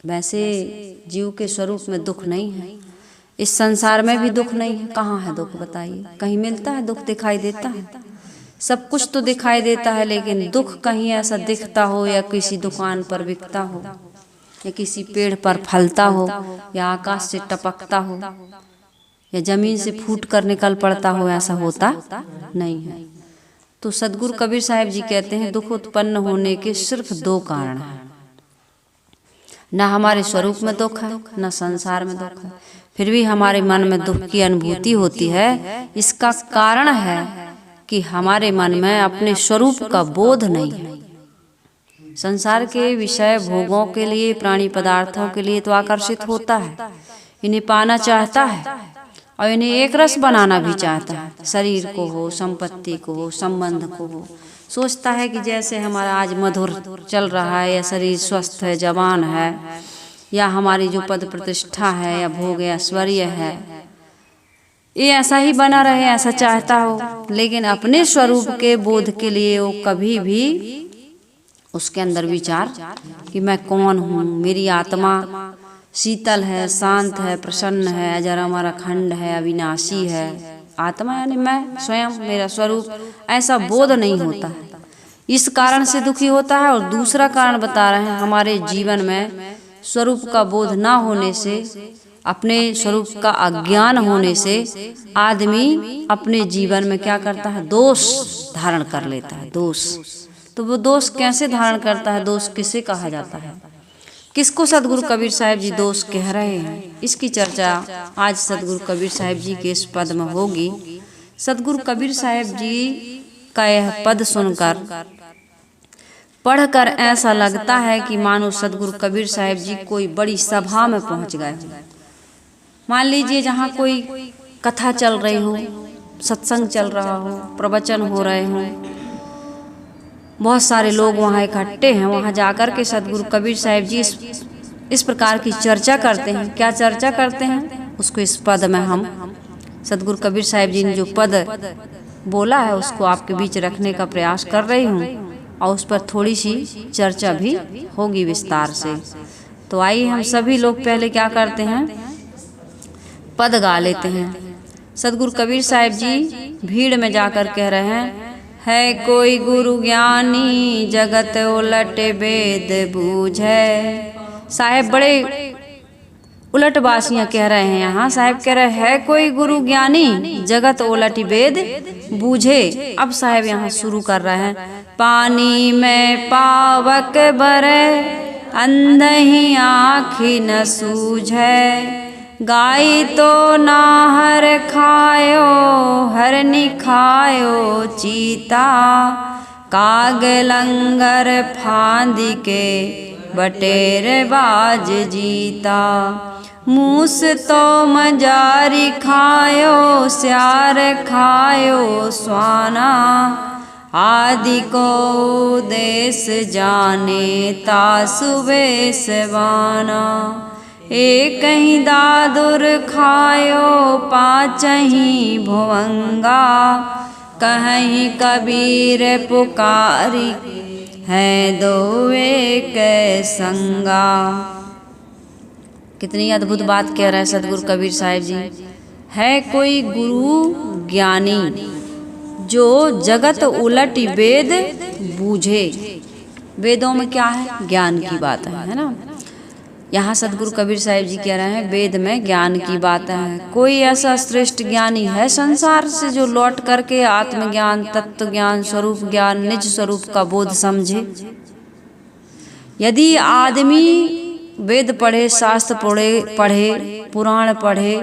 वैसे जीव के स्वरूप में दुख नहीं है, इस संसार में भी दुख नहीं है। कहाँ है दुख बताइए? कहीं मिलता है दुख? दिखाई देता है? सब कुछ तो दिखाई देता है, लेकिन दुख कहीं ऐसा दिखता हो, या किसी दुकान पर बिकता हो, या किसी पेड़ पर फलता हो, या आकाश से टपकता हो, या जमीन से फूट कर निकल पड़ता हो, ऐसा होता नहीं है। तो सदगुरु कबीर साहब जी कहते हैं दुख उत्पन्न होने के सिर्फ दो कारण हैं, न हमारे स्वरूप में दुख है, न संसार में दुख है। फिर भी हमारे मन में दुख की अनुभूति होती है। इसका कारण है कि हमारे मन में अपने स्वरूप का बोध नहीं है। संसार के विषय भोगों के लिए, प्राणी पदार्थों के लिए तो आकर्षित होता है, इन्हें पाना चाहता है और इन्हें एक रस बनाना भी चाहता है। शरीर को हो, संपत्ति को हो, संबंध को हो, सोचता है कि जैसे हमारा आज मधुर चल रहा है, या शरीर स्वस्थ है, जवान है, या हमारी जो पद प्रतिष्ठा है, या भोग या ऐश्वर्य है, ये ऐसा ही बना रहे, ऐसा चाहता हो। लेकिन अपने स्वरूप के बोध के लिए वो कभी भी उसके अंदर विचार कि मैं कौन हूँ, मेरी आत्मा शीतल है, शांत है, प्रसन्न है, अजर अमर अखंड है, अविनाशी है। आत्मा यानी मैं स्वयं, मेरा स्वरूप, ऐसा बोध नहीं होता है। इस कारण से दुखी होता है। और दूसरा कारण बता रहे हैं, हमारे जीवन में स्वरूप का बोध ना होने से, अपने स्वरूप का अज्ञान होने से आदमी अपने जीवन में क्या करता है? दोष धारण कर लेता है। दोष, तो वो दोष कैसे धारण करता है? दोष किसे कहा जाता है? किसको सदगुरु कबीर साहब जी दोष कह रहे हैं? इसकी चर्चा आज सदगुरु कबीर साहब जी के इस पद में होगी। सदगुरु कबीर साहब जी का यह पद सुनकर, पढ़कर ऐसा लगता है कि मानो सदगुरु कबीर साहब जी कोई बड़ी सभा में पहुंच गए हो। मान लीजिए जहाँ कोई कथा चल रही हो, सत्संग चल रहा हो, प्रवचन हो रहे हो, बहुत सारे लोग वहाँ इकट्ठे हैं। वहाँ जाकर के सदगुरु कबीर साहब जी इस प्रकार की चर्चा करते हैं। क्या चर्चा करते हैं? उसको इस पद में हम सदगुरु कबीर साहब जी ने जो पद बोला है उसको आपके बीच रखने का प्रयास कर रही हूँ, और उस पर थोड़ी सी चर्चा भी होगी विस्तार से। तो आइए हम सभी लोग पहले क्या करते हैं? पद गा लेते हैं। सदगुरु कबीर साहब जी भीड़ में जाकर कह रहे हैं, है कोई गुरु ज्ञानी जगत उलट वेद बूझे। साहब बड़े उलट बासियां कह रहे हैं यहाँ। साहब कह रहे है कोई गुरु ज्ञानी जगत उलट वेद बूझे। अब साहब यहाँ शुरू कर रहे हैं, पानी में पावक बरे अंधही आँखी न सूझे। गाय तो नाहर खायो हरनी खायो चीता। काग लंगर फांदी के बटेर बाज जीता। मूस तो मजारी खायो स्यार खायो स्वाना। आदि को देश जाने तासुबे सवाना। एक ही दादुर खायो पाँचही भुवंगा। कहीं कबीर पुकारी है दो एक संगा। कितनी अद्भुत बात कह रहे हैं सदगुरु कबीर साहब जी। है कोई गुरु ज्ञानी जो जगत उलट वेद बूझे। वेदों में क्या है? ज्ञान की बात है ना। यहाँ सदगुरु कबीर साहब जी कह रहे हैं वेद में ज्ञान की बात है। कोई ऐसा श्रेष्ठ ज्ञानी है संसार से जो लौट करके आत्मज्ञान, तत्व ज्ञान, स्वरूप ज्ञान, निज स्वरूप का बोध समझे? यदि आदमी वेद पढ़े, शास्त्र पढ़े, पुराण पढ़े,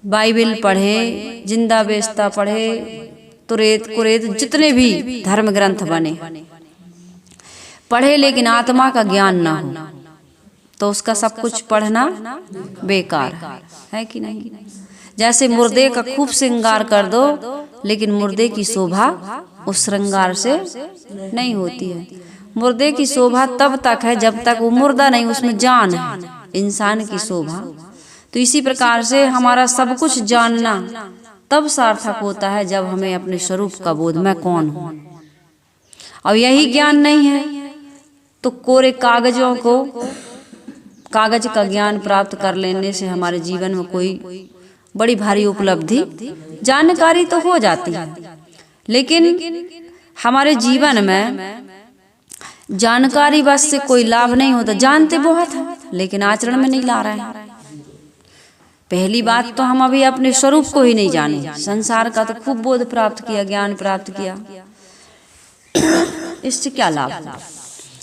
बाइबल पढ़े, जिंदा बेस्ता पढ़े, तुरेत कुरेत जितने भी धर्म ग्रंथ बने पढ़े, लेकिन आत्मा का ज्ञान ना हो, तो उसका सब कुछ पढ़ना बेकार है कि नहीं? जैसे मुर्दे का खूब श्रृंगार कर दो, लेकिन मुर्दे की शोभा उस श्रृंगार से नहीं होती है। मुर्दे की शोभा तब तक है जब तक वो मुर्दा नहीं, उसमें जान है, इंसान की शोभा। तो इसी प्रकार से हमारा सब कुछ जानना तब सार्थक होता है जब हमें अपने स्वरूप का बोध, मैं कौन हूँ। और यही ज्ञान नहीं है तो कोरे कागजों को कागज का ज्ञान प्राप्त कर लेने से हमारे जीवन में कोई बड़ी भारी उपलब्धि जानकारी तो हो जाती है, लेकिन हमारे जीवन में जानकारी बस से कोई लाभ नहीं होता। जानते बहुत है लेकिन आचरण में नहीं ला रहे हैं। पहली बात तो हम अभी अपने स्वरूप को ही नहीं जाने, संसार का तो खूब बोध प्राप्त किया, ज्ञान प्राप्त किया, इससे क्या लाभ?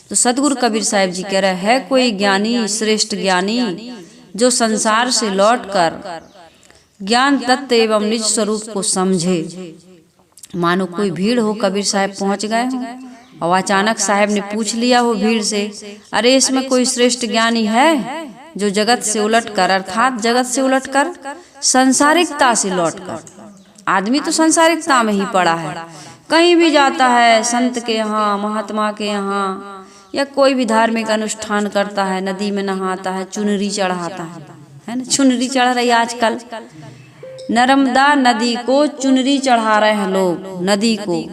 तो सदगुरु कबीर साहब जी कह रहे हैं, कोई ज्ञानी, श्रेष्ठ ज्ञानी जो संसार से लौटकर ज्ञान तत्व एवं निज स्वरूप को समझे। मानो कोई भीड़ हो, कबीर साहब पहुंच गए हो और अचानक साहब ने पूछ लिया हो भीड़ से, अरे इसमें कोई श्रेष्ठ ज्ञानी है जो जगत से उलटकर, अर्थात जगत से उलटकर संसारिकता से लौटकर, आदमी तो संसारिकता में ही पड़ा है, कहीं भी जाता है, संत के यहाँ, महात्मा के यहाँ, या कोई भी धार्मिक अनुष्ठान करता है, नदी में नहाता है, चुनरी चढ़ाता है ना, चुनरी चढ़ रही आजकल, नर्मदा नदी को चुनरी चढ़ा रहे हैं लोग, नदी को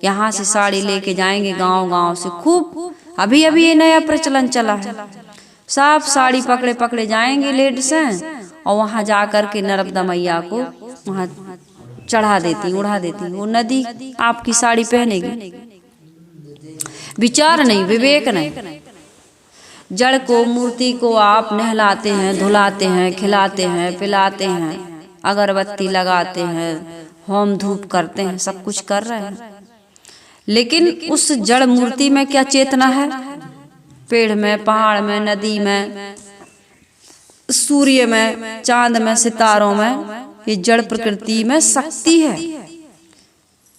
यहाँ से साड़ी लेके जाएंगे गांव-गांव से, खूब अभी अभी ये नया प्रचलन चला है, सब साड़ी पकड़े पकड़े जाएंगे लेडीज और वहां जाकर के नर्मदा मैया को वहां चढ़ा देती, उड़ा देती, वो नदी आपकी साड़ी पहनेगी। विचार नहीं, विवेक नहीं। जड़ को, मूर्ति को आप नहलाते हैं, धुलाते हैं, खिलाते हैं, पिलाते हैं, अगरबत्ती लगाते हैं, होम धूप करते हैं, सब कुछ कर रहे हैं, लेकिन उस जड़ मूर्ति में क्या चेतना है? पेड़ में, पहाड़ में, नदी में, सूर्य में, चांद में, सितारों में, ये जड़ प्रकृति में शक्ति है,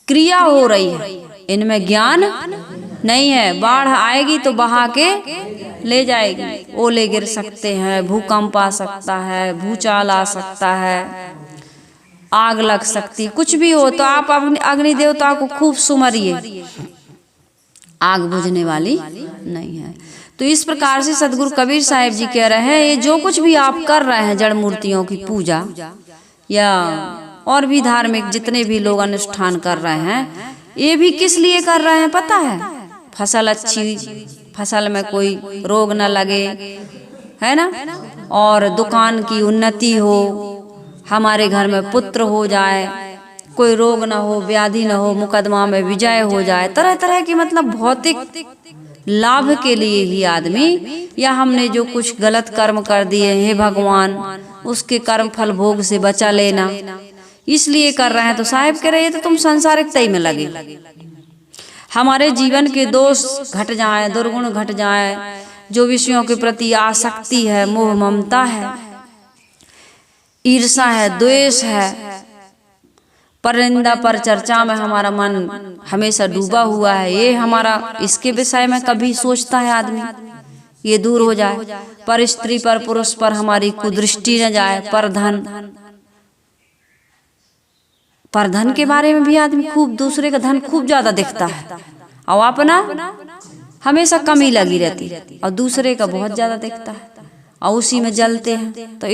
क्रिया हो रही है, इनमें ज्ञान नहीं है। बाढ़ आएगी तो बहा के ले जाएगी, ओले गिर सकते हैं, भूकंप आ सकता है, भूचाल आ सकता है, आग लग सकती, कुछ भी हो तो आप अग्नि देवता को खूब सुमरिए, आग बुझने वाली नहीं है। तो इस प्रकार से सदगुरु कबीर साहब जी कह रहे हैं, ये जो कुछ भी आप कर रहे हैं, जड़ मूर्तियों की पूजा या और भी धार्मिक जितने भी लोग अनुष्ठान कर रहे हैं, ये भी किस लिए कर रहे हैं पता है? फसल अच्छी, फसल में कोई रोग न लगे, है ना, और दुकान की उन्नति हो, हमारे घर में पुत्र हो जाए, कोई रोग न हो, व्याधि न हो, मुकदमा में विजय हो जाए, तरह तरह की मतलब भौतिक लाभ के लिए ही आदमी, या हमने जो कुछ गलत कर्म कर दिए, हे भगवान उसके कर्म फल भोग से बचा लेना, इसलिए कर रहे हैं। तो साहिब कह रहे हैं तो तुम संसारिकता ही में लगे, हमारे जीवन के दोष घट जाए, दुर्गुण घट जाए, जो विषयों के प्रति आसक्ति है, मोह ममता है, ईर्षा है, द्वेष है, परनिंदा पर चर्चा में हमारा मन हमेशा डूबा हुआ है, ये हमारा इसके विषय में कभी सोचता है आदमी, ये दूर हो जाए। पर स्त्री पर पुरुष पर हमारी कुदृष्टि न जाए, पर धन के बारे में भी आदमी खूब, दूसरे का धन खूब ज्यादा दिखता है और अपना हमेशा कमी लगी रहती है, और दूसरे का बहुत ज्यादा दिखता है और उसी में जलते हैं। तो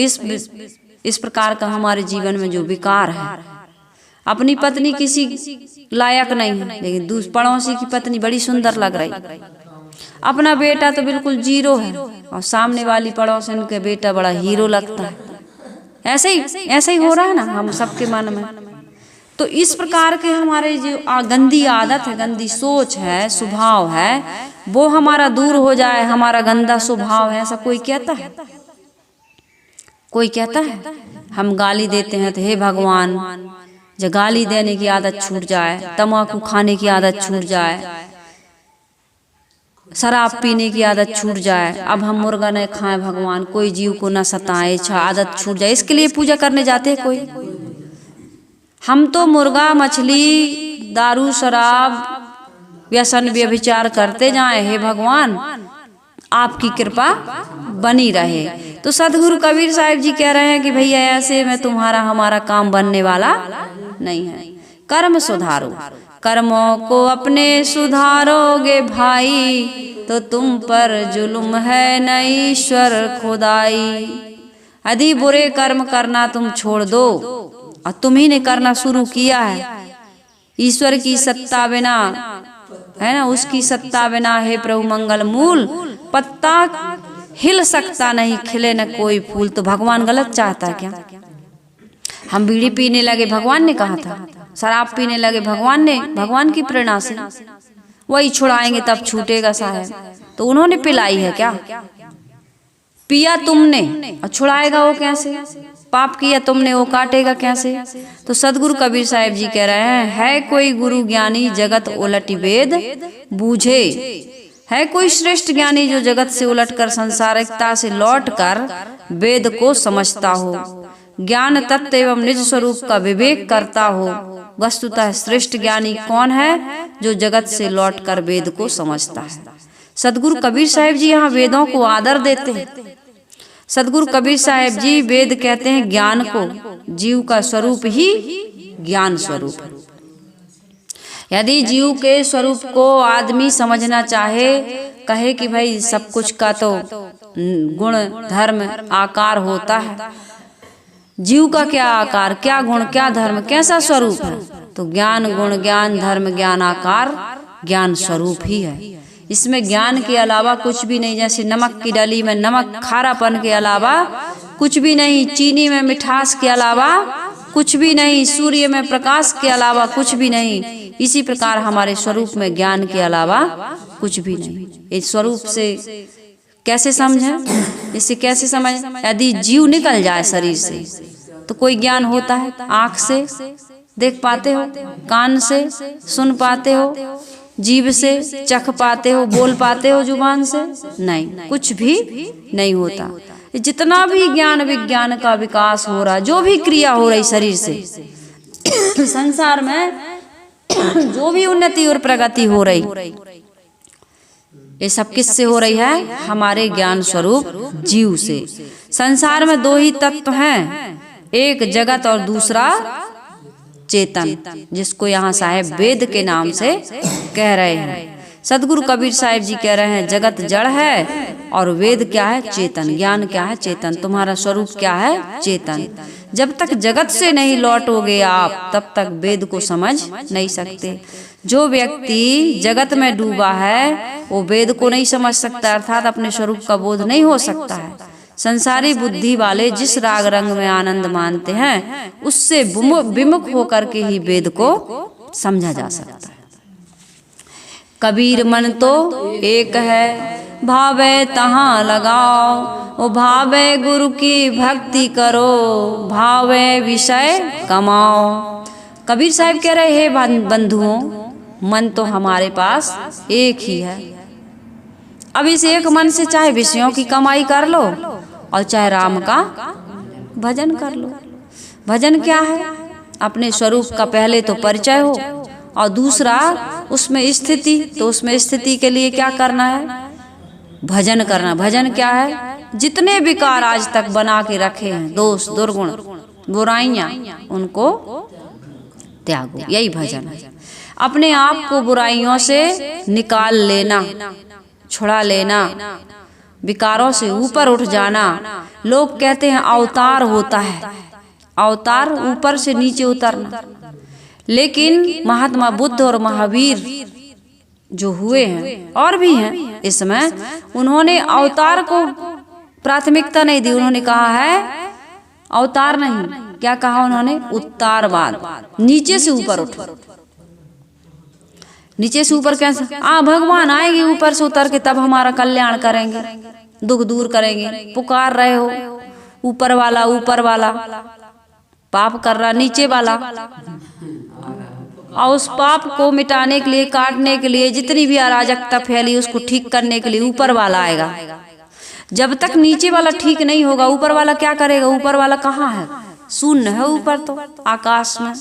इस प्रकार का हमारे जीवन में जो विकार है, अपनी पत्नी किसी लायक नहीं है, लेकिन पड़ोसी की पत्नी बड़ी सुंदर लग रही, अपना बेटा तो बिल्कुल जीरो है और सामने वाली पड़ोसन के बेटा बड़ा हीरो लगता है। ऐसे ही हो रहा है ना हम सबके मन में। तो इस प्रकार के हमारे जो गंदी आदत है, गंदी सोच है, स्वभाव है, वो हमारा दूर हो जाए। हमारा गंदा स्वभाव है ऐसा कोई कहता है? कोई कहता है? हम गाली देते हैं तो हे भगवान, जब गाली देने की आदत छूट जाए, तम्बाकू खाने की आदत छूट जाए, शराब पीने की आदत छूट जाए, अब हम मुर्गा नहीं खाएं भगवान, कोई जीव को न सताए, अच्छा आदत छूट जाए, इसके लिए पूजा करने जाते हैं कोई? हम तो मुर्गा, मछली, दारू, शराब, व्यसन, व्यभिचार करते जाएं, हे भगवान आपकी कृपा बनी रहे। तो सदगुरु कबीर साहब जी कह रहे हैं कि भैया ऐसे में तुम्हारा हमारा काम बनने वाला नहीं है। कर्म सुधारो, कर्मों को अपने सुधारोगे भाई, तो तुम पर जुल्म है न ईश्वर खुदाई। यदि बुरे कर्म करना तुम छोड़ दो, और तुम्ही ने करना शुरू किया है, ईश्वर की सत्ता बिना, है ना, उसकी सत्ता बिना हे प्रभु मंगल मूल, पत्ता हिल सकता नहीं, खिले न कोई फूल। तो भगवान गलत चाहता है क्या? हम बीड़ी पीने लगे, भगवान ने कहा था। शराब पीने लगे, भगवान ने, भगवान की प्रेरणा से। वही छुड़ाएंगे तब छूटेगा साहब। तो उन्होंने पिलाई है क्या? पिया तुमने और छुड़ाएगा वो कैसे? पाप किया तुमने, वो काटेगा कैसे? तो सदगुरु कबीर साहिब जी कह रहे हैं, है कोई गुरु ज्ञानी जगत उलट वेद बूझे। है कोई श्रेष्ठ ज्ञानी जो जगत से उलटकर संसारिकता से लौटकर वेद को समझता हो, ज्ञान तत्व एवं निज स्वरूप का विवेक करता हो। वस्तुतः श्रेष्ठ ज्ञानी कौन है? जो जगत से लौटकर वेद को समझता है। सदगुरु कबीर साहिब जी यहाँ वेदों को आदर देते हैं। सदगुरु कबीर साहिब जी वेद कहते हैं ज्ञान को, जीव का स्वरूप ही ज्ञान स्वरूप है। यदि जीव के स्वरूप को आदमी समझना चाहे, कहे कि भाई सब कुछ का तो गुण धर्म आकार होता है, जीव का क्या आकार, क्या गुण, क्या धर्म, कैसा स्वरूप है? तो ज्ञान गुण ज्ञान धर्म ज्ञान आकार ज्ञान स्वरूप ही है। इसमें ज्ञान के अलावा कुछ भी नहीं। जैसे नमक की डली में नमक खारापन के अलावा कुछ भी नहीं, चीनी में मिठास के अलावा कुछ भी नहीं, सूर्य में प्रकाश के अलावा कुछ भी नहीं। इसी प्रकार हमारे स्वरूप में ज्ञान के अलावा कुछ भी नहीं। इस स्वरूप से कैसे समझें? इसे कैसे समझ? यदि जीव निकल जाए शरीर से तो कोई ज्ञान होता है? आँख से देख पाते हो, कान से सुन पाते हो, जीभ से चख पाते हो, बोल पाते हो जुबान से? नहीं, कुछ भी नहीं होता। जितना भी ज्ञान विज्ञान का विकास हो रहा, जो भी क्रिया हो रही शरीर से संसार में, जो भी उन्नति और प्रगति हो रही, ये सब किससे हो रही है? हमारे ज्ञान स्वरूप जीव से। संसार में दो ही तत्व हैं, एक जगत और दूसरा चेतन, जिसको यहाँ साहेब वेद के नाम से कह रहे हैं। सदगुरु कबीर साहिब जी कह रहे हैं जगत जड़ है और वेद क्या है? चेतन। ज्ञान क्या है? चेतन। तुम्हारा स्वरूप क्या है? चेतन। जब तक जगत से नहीं लौटोगे आप, तब तक वेद को समझ नहीं सकते। जो व्यक्ति जगत में डूबा है वो वेद को नहीं समझ सकता, अर्थात अपने स्वरूप का बोध नहीं हो सकता है। संसारी बुद्धि वाले जिस राग रंग में आनंद मानते हैं, उससे विमुख होकर के ही वेद को समझा जा सकता है। कबीर मन तो एक है, भावे तहाँ लगाओ। ओ भावे गुरु की भक्ति करो, भावे विषय कमाओ। कबीर साहब कह रहे हैं बंधुओं, मन तो हमारे पास एक ही है। अब इस एक मन से चाहे विषयों की कमाई कर लो और चाहे राम का भजन कर लो। भजन क्या है? अपने स्वरूप का पहले तो परिचय हो और दूसरा उसमें स्थिति। तो उसमें स्थिति के लिए क्या करना है? भजन करना। भजन क्या है? जितने विकार आज तक बना के रखे हैं, दोष दुर्गुण बुराइयां, उनको त्यागो। यही भजन है। अपने आप को बुराइयों से निकाल लेना, छुड़ा लेना, विकारों से ऊपर उठ जाना। लोग कहते हैं अवतार होता है, अवतार ऊपर से नीचे उतरना। लेकिन महात्मा बुद्ध और महावीर जो हुए हैं और भी हैं इस समय, उन्होंने अवतार को प्राथमिकता नहीं दी। उन्होंने कहा है अवतार नहीं, क्या कहा उन्होंने? उत्तारवाद। नीचे से ऊपर उठो। नीचे से ऊपर कैसे? भगवान आएंगे ऊपर से उतर के, तब हमारा कल्याण करेंगे, दुख दूर करेंगे। पुकार रहे हो ऊपर वाला, ऊपर वाला। पाप कर रहा नीचे वाला, और उस पाप को मिटाने के लिए, काटने के लिए, जितनी भी अराजकता फैली उसको ठीक करने के लिए ऊपर वाला आएगा। जब तक नीचे वाला ठीक नहीं होगा, ऊपर वाला क्या करेगा? ऊपर वाला कहाँ है? शून्य है ऊपर, तो आकाश में।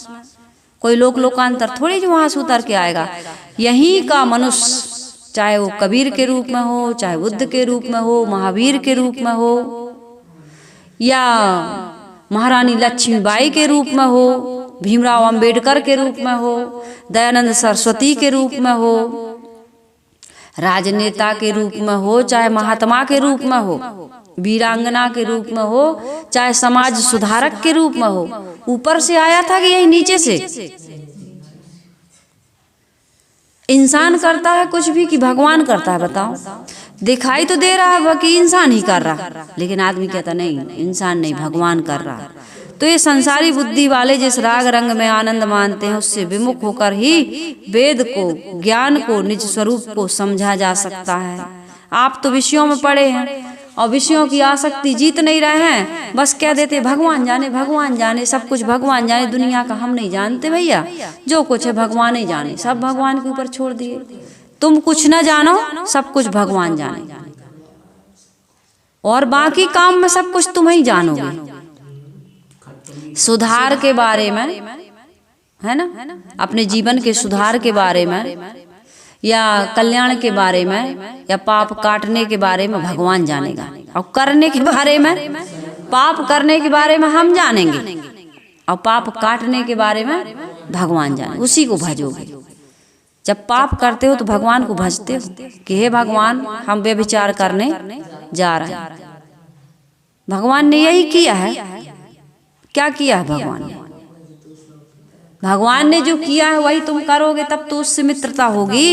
कोई लोकांतर थोड़ी जो वहां से उतर के आएगा। यहीं का मनुष्य, चाहे वो कबीर के रूप में हो, चाहे बुद्ध के रूप में हो, महावीर के रूप में हो, या महारानी लक्ष्मीबाई के रूप में हो, भीमराव अंबेडकर के रूप में हो, दयानंद सरस्वती के रूप में हो, राजनेता के रूप में हो, चाहे महात्मा के रूप में हो, वीरांगना के रूप में हो, चाहे समाज सुधारक के रूप में हो, ऊपर से आया था कि यही नीचे से? इंसान करता है कुछ भी कि भगवान करता है? बताओ। दिखाई तो दे रहा है कि इंसान ही कर रहा, लेकिन आदमी कहता नहीं, इंसान नहीं, भगवान कर रहा है। तो ये संसारी बुद्धि वाले जिस राग रंग में आनंद मानते हैं, उससे विमुख होकर ही वेद को, ज्ञान को, निज स्वरूप को समझा जा सकता है। आप तो विषयों में पड़े हैं और विषयों की आसक्ति जीत नहीं रहे हैं, बस कह देते भगवान जाने, भगवान जाने, सब कुछ भगवान जाने। दुनिया का हम नहीं जानते भैया, जो कुछ है भगवान ही जाने, सब भगवान के ऊपर छोड़ दिए। तुम कुछ न जानो, सब कुछ भगवान जाने, और बाकी काम में सब कुछ तुम ही जानोगे। सुधार के बारे में है ना, अपने जीवन के सुधार के बारे में, या कल्याण के बारे में, या पाप काटने के बारे में भगवान जानेगा, और करने के बारे में, पाप करने के बारे में हम जानेंगे, और पाप काटने के बारे में भगवान जाने। उसी को भजोगे। जब पाप करते हो तो भगवान को भजते हो कि हे भगवान, हम व्यभिचार करने जा रहे हैं। भगवान ने यही किया है। क्या किया है भगवान ने? भगवान ने जो किया है वही तुम करोगे, तब तो उससे मित्रता होगी।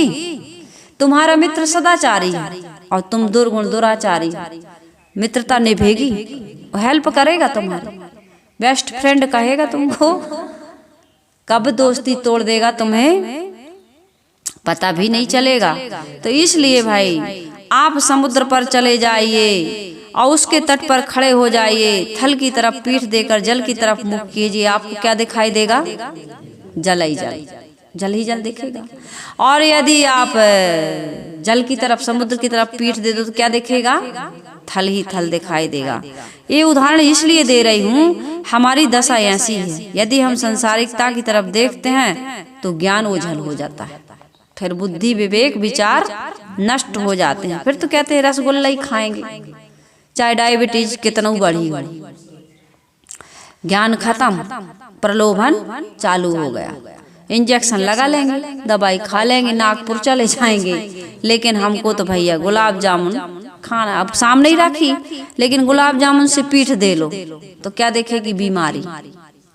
तुम्हारा मित्र सदाचारी है और तुम दुर्गुण दुराचारी, मित्रता निभेगी, हेल्प करेगा तुम्हारी। बेस्ट फ्रेंड कहेगा तुमको, कब दोस्ती तोड़ देगा तुम्हें पता भी नहीं चलेगा। तो इसलिए भाई, आप समुद्र पर चले जाइए और उसके तट पर खड़े हो जाइए, थल की तरफ पीठ देकर जल की तरफ मुख कीजिए, आपको क्या दिखाई देगा? जल ही जल, जल ही जल दिखेगा। और यदि आप जल की तरफ, समुद्र की तरफ पीठ दे दो तो क्या दिखेगा? थल ही थल दिखाई देगा। ये उदाहरण इसलिए दे रही हूँ, हमारी दशा ऐसी है। यदि हम संसारिकता की तरफ देखते हैं तो ज्ञान ओझल हो जाता है, फिर बुद्धि विवेक विचार नष्ट हो जाते हैं। फिर तो कहते हैं रसगुल्ला ही खाएंगे, चाहे डायबिटीज कितना बढ़ी हो। ज्ञान खत्म, प्रलोभन चालू हो गया। इंजेक्शन लगा लेंगे, दवाई खा लेंगे, नागपुर चले जाएंगे। लेकिन हमको तो भैया गुलाब जामुन खाना, अब सामने ही रखी, लेकिन गुलाब जामुन से पीठ दे लो तो क्या देखेगी? बीमारी।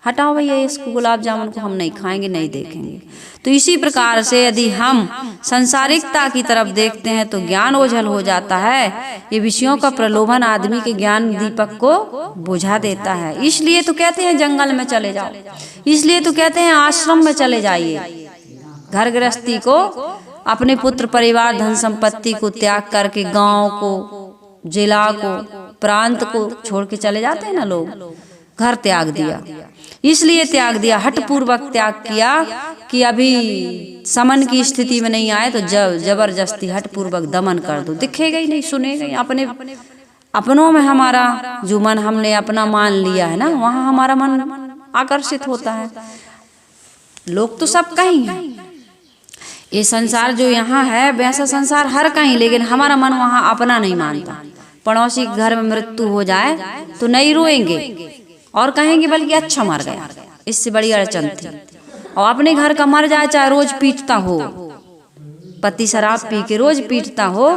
हटाओ भैया इसको, गुलाब जामुन को हम नहीं खाएंगे, नहीं देखेंगे। तो इसी प्रकार से यदि हम संसारिकता की तरफ देखते हैं तो ज्ञान ओझल हो जाता है। ये विषयों का प्रलोभन आदमी के ज्ञान दीपक को बुझा देता है। इसलिए तो कहते हैं जंगल में चले जाओ, इसलिए तो कहते हैं आश्रम में चले जाइए। घर गृहस्थी को, अपने पुत्र परिवार धन संपत्ति को त्याग करके गांव को, जिला को, प्रांत को छोड़ के चले जाते हैं ना लोग। घर त्याग दिया, इसलिए त्याग दिया, हठपूर्वक त्याग किया कि अभी समन की स्थिति में नहीं आए तो जबरदस्ती हठपूर्वक दमन कर दो। दिखेगा ही नहीं, सुनेगा ही। अपनों में हमारा जो मन हमने अपना मान लिया है ना, वहाँ हमारा मन आकर्षित होता है। लोग तो सब कहीं हैं, ये संसार जो यहाँ है वैसा संसार हर कहीं, लेकिन हमारा मन वहाँ अपना नहीं मानता। पड़ोसी के घर में मृत्यु हो जाए तो नहीं रोएंगे और कहेंगे बल्कि अच्छा मर गया, इससे बड़ी अड़चन थी। और अपने घर का मर जाए, चाहे रोज पीटता हो, पति शराब पी के रोज पीटता हो,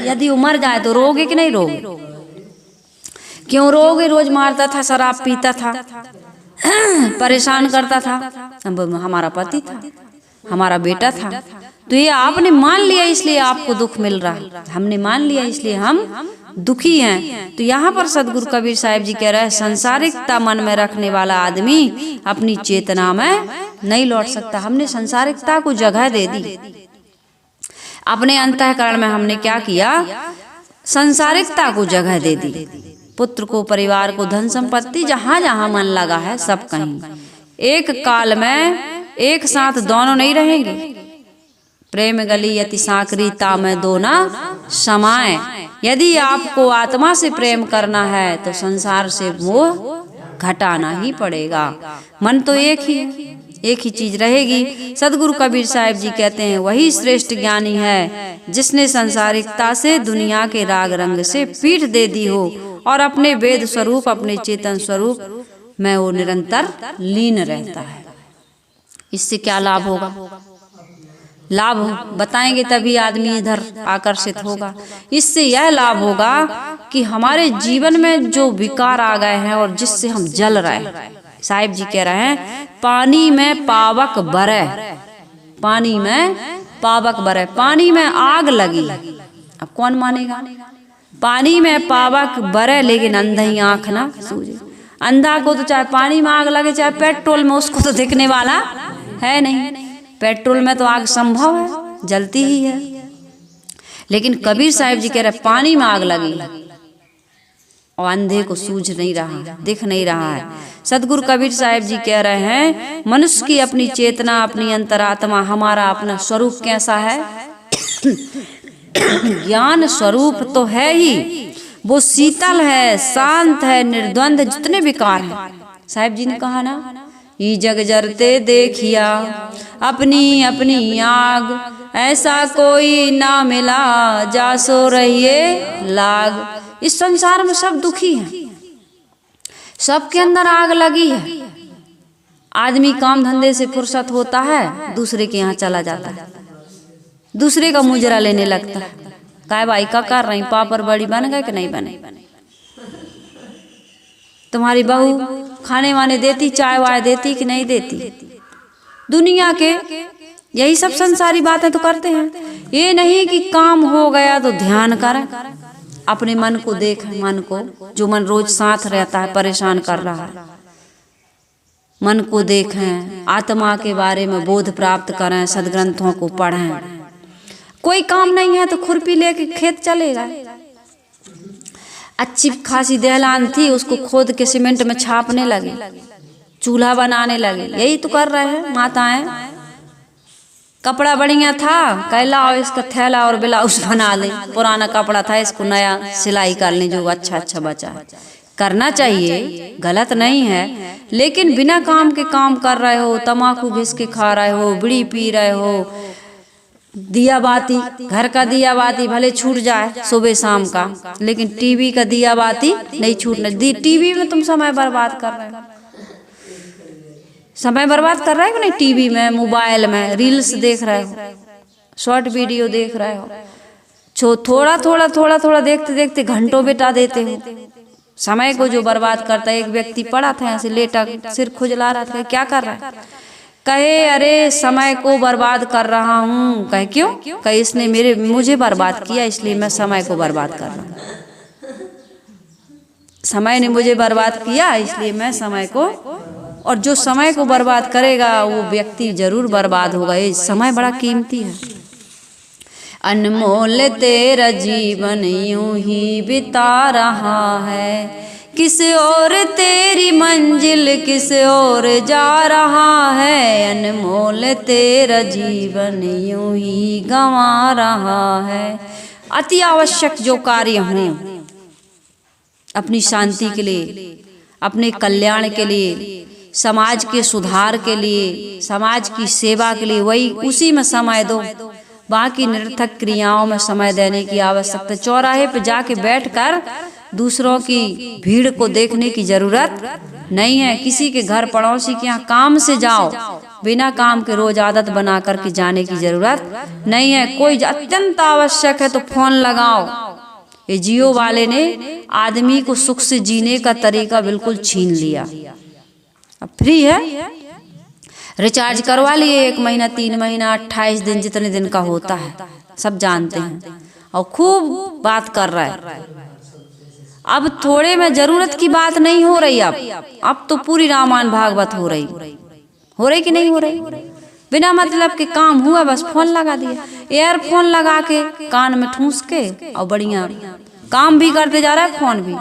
यदि वो मर जाए तो रोगे कि नहीं रोगे? क्यों रोगे? रोज मारता था, शराब पीता था, परेशान करता था। हमारा पति था, हमारा बेटा था, तो ये आपने मान लिया इसलिए आपको दुख मिल रहा। हमने मान लिया इसलिए हम दुखी हैं। तो यहाँ पर सदगुरु कबीर साहिब जी कह रहे हैं, संसारिकता मन में रखने वाला आदमी अपनी चेतना में नहीं लौट सकता। हमने संसारिकता को जगह दे दी। अपने अंतःकरण में हमने क्या किया? संसारिकता को जगह दे दी। पुत्र को, परिवार को, धन संपत्ति, जहाँ जहाँ मन लगा है सब कहीं। एक काल में एक साथ दोनों नहीं रहेंगे। प्रेम गली यति सांकरी तामे दो ना समाए। यदि आपको आत्मा से प्रेम करना है तो संसार से मोह घटाना ही पड़ेगा। मन तो एक ही है, एक ही चीज रहेगी। सदगुरु कबीर साहिब जी कहते हैं, वही श्रेष्ठ ज्ञानी है जिसने संसारिकता से, दुनिया के राग रंग से पीठ दे दी हो और अपने वेद स्वरूप, अपने चेतन स्वरूप में वो निरंतर लीन रहता है। इससे क्या लाभ होगा? लाभ बताएंगे तभी आदमी इधर आकर्षित होगा। इससे यह लाभ होगा कि हमारे जीवन में जो विकार आ गए हैं और जिससे हम जल रहे हैं, साहिब जी कह रहे हैं, पानी में पावक बरे, पानी में पावक बरे, पानी में आग लगी, अब कौन मानेगा। पानी में पावक बरे लेकिन अंधी आंख ना सूझे। अंधा को तो चाहे पानी में आग लगे चाहे पेट्रोल में, उसको तो दिखने वाला है नहीं। पेट्रोल में तो आग संभव है, जलती ही है। लेकिन कबीर साहिब जी कह रहे पानी में आग लगी और अंधे को सूझ नहीं रहा, दिख नहीं रहा है। सदगुरु कबीर साहिब जी कह रहे हैं मनुष्य की अपनी चेतना, अपनी अंतरात्मा, हमारा अपना स्वरूप कैसा है। ज्ञान स्वरूप तो है ही, वो शीतल है, शांत है, निर्द्वंद, जितने विकार हैं। साहिब जी ने कहा ना, ये जग जरते देखिया अपनी अपनी आग, ऐसा कोई ना मिला जा सो रहिए लाग। इस संसार में सब दुखी हैं, सबके अंदर आग लगी है। आदमी काम धंधे से फुर्सत होता है, दूसरे के यहाँ चला जाता है, दूसरे का मुजरा लेने लगता है। काय भाई का कर रही, पापड़ बड़ी बन गए कि नहीं बने, तुम्हारी बहू खाने वाने देती, चाय वाय देती कि नहीं देती। दुनिया के यही सब संसारी बातें तो करते हैं। ये नहीं कि काम हो गया तो ध्यान करें, अपने मन को देखें, मन को, जो मन रोज साथ रहता है, परेशान कर रहा है, मन को देखें, आत्मा के बारे में बोध प्राप्त करें, सदग्रंथों को पढ़ें। कोई काम नहीं है तो खुरपी लेके खेत चलेगा। अच्छी खासी दहलान थी, उसको खोद के सीमेंट में छापने लगे, चूल्हा बनाने लगे। यही तो कर रहे हैं माताएं। कपड़ा बढ़िया था, कैला और इसका थैला और ब्लाउज बना ले। पुराना कपड़ा था, इसको नया सिलाई कर ले, जो अच्छा अच्छा बचा है। करना चाहिए, गलत नहीं है, लेकिन बिना काम के काम कर रहे हो, तम्बाकू घिस के खा रहे हो, बीड़ी पी रहे हो, दिया बाती, घर का दिया बाती भले छूट जाए सुबह शाम का, लेकिन टीवी का दिया बाती नहीं छूटना। टीवी में तुम समय बर्बाद कर रहे हो, समय बर्बाद कर रहे हो कि नहीं। टीवी में, मोबाइल में रील्स देख रहे हो, शॉर्ट वीडियो देख रहे हो, थोड़ा थोड़ा थोड़ा थोड़ा देखते देखते घंटों बिता देते हो। समय को जो बर्बाद करता है। एक व्यक्ति पड़ा था, यहाँ से लेटा, सिर खुजला रहा था, क्या कर रहा है, कहे अरे समय को बर्बाद कर रहा हूँ। कहे क्यों, कहे इसने मुझे बर्बाद किया, इसलिए मैं समय को बर्बाद कर रहा हूँ। समय ने मुझे बर्बाद किया, इसलिए मैं समय को, और जो समय को बर्बाद करेगा वो व्यक्ति जरूर बर्बाद होगा। ये समय बड़ा कीमती है। अनमोल तेरा जीवन यूं ही बिता रहा है, किस ओर तेरी मंजिल किस ओर जा रहा है। अनमोल तेरा जीवन यूं ही गंवा रहा है। अति आवश्यक जो कार्य हों अपनी शांति के लिए, अपने कल्याण के लिए, समाज के सुधार के लिए, समाज की सेवा के लिए, वही उसी में समय दो। बाकी निरर्थक क्रियाओं में समय देने की आवश्यकता। चौराहे पे जाके बैठकर दूसरों की भीड़ को देखने की जरूरत नहीं है। किसी के घर पड़ोसी के यहाँ काम से जाओ, बिना काम के रोज आदत बना करके जाने की जरूरत नहीं है। कोई अत्यंत आवश्यक है तो फोन लगाओ। ये जियो वाले ने आदमी को सुख से जीने का तरीका बिल्कुल छीन लिया। अब फ्री है, रिचार्ज करवा लिए, 1 महीना, 3 महीना, 28 दिन, जितने दिन का होता है सब जानते हैं, और खूब बात कर रहा है। अब थोड़े में जरूरत की बात नहीं हो रही। अब तो पूरी रामायण भागवत हो रही कि नहीं हो रही। बिना मतलब के काम हुआ, बस फोन लगा दिया, ईयरफोन लगा के कान में ठूस के, और बढ़िया काम भी करते जा रहा है, फोन भी।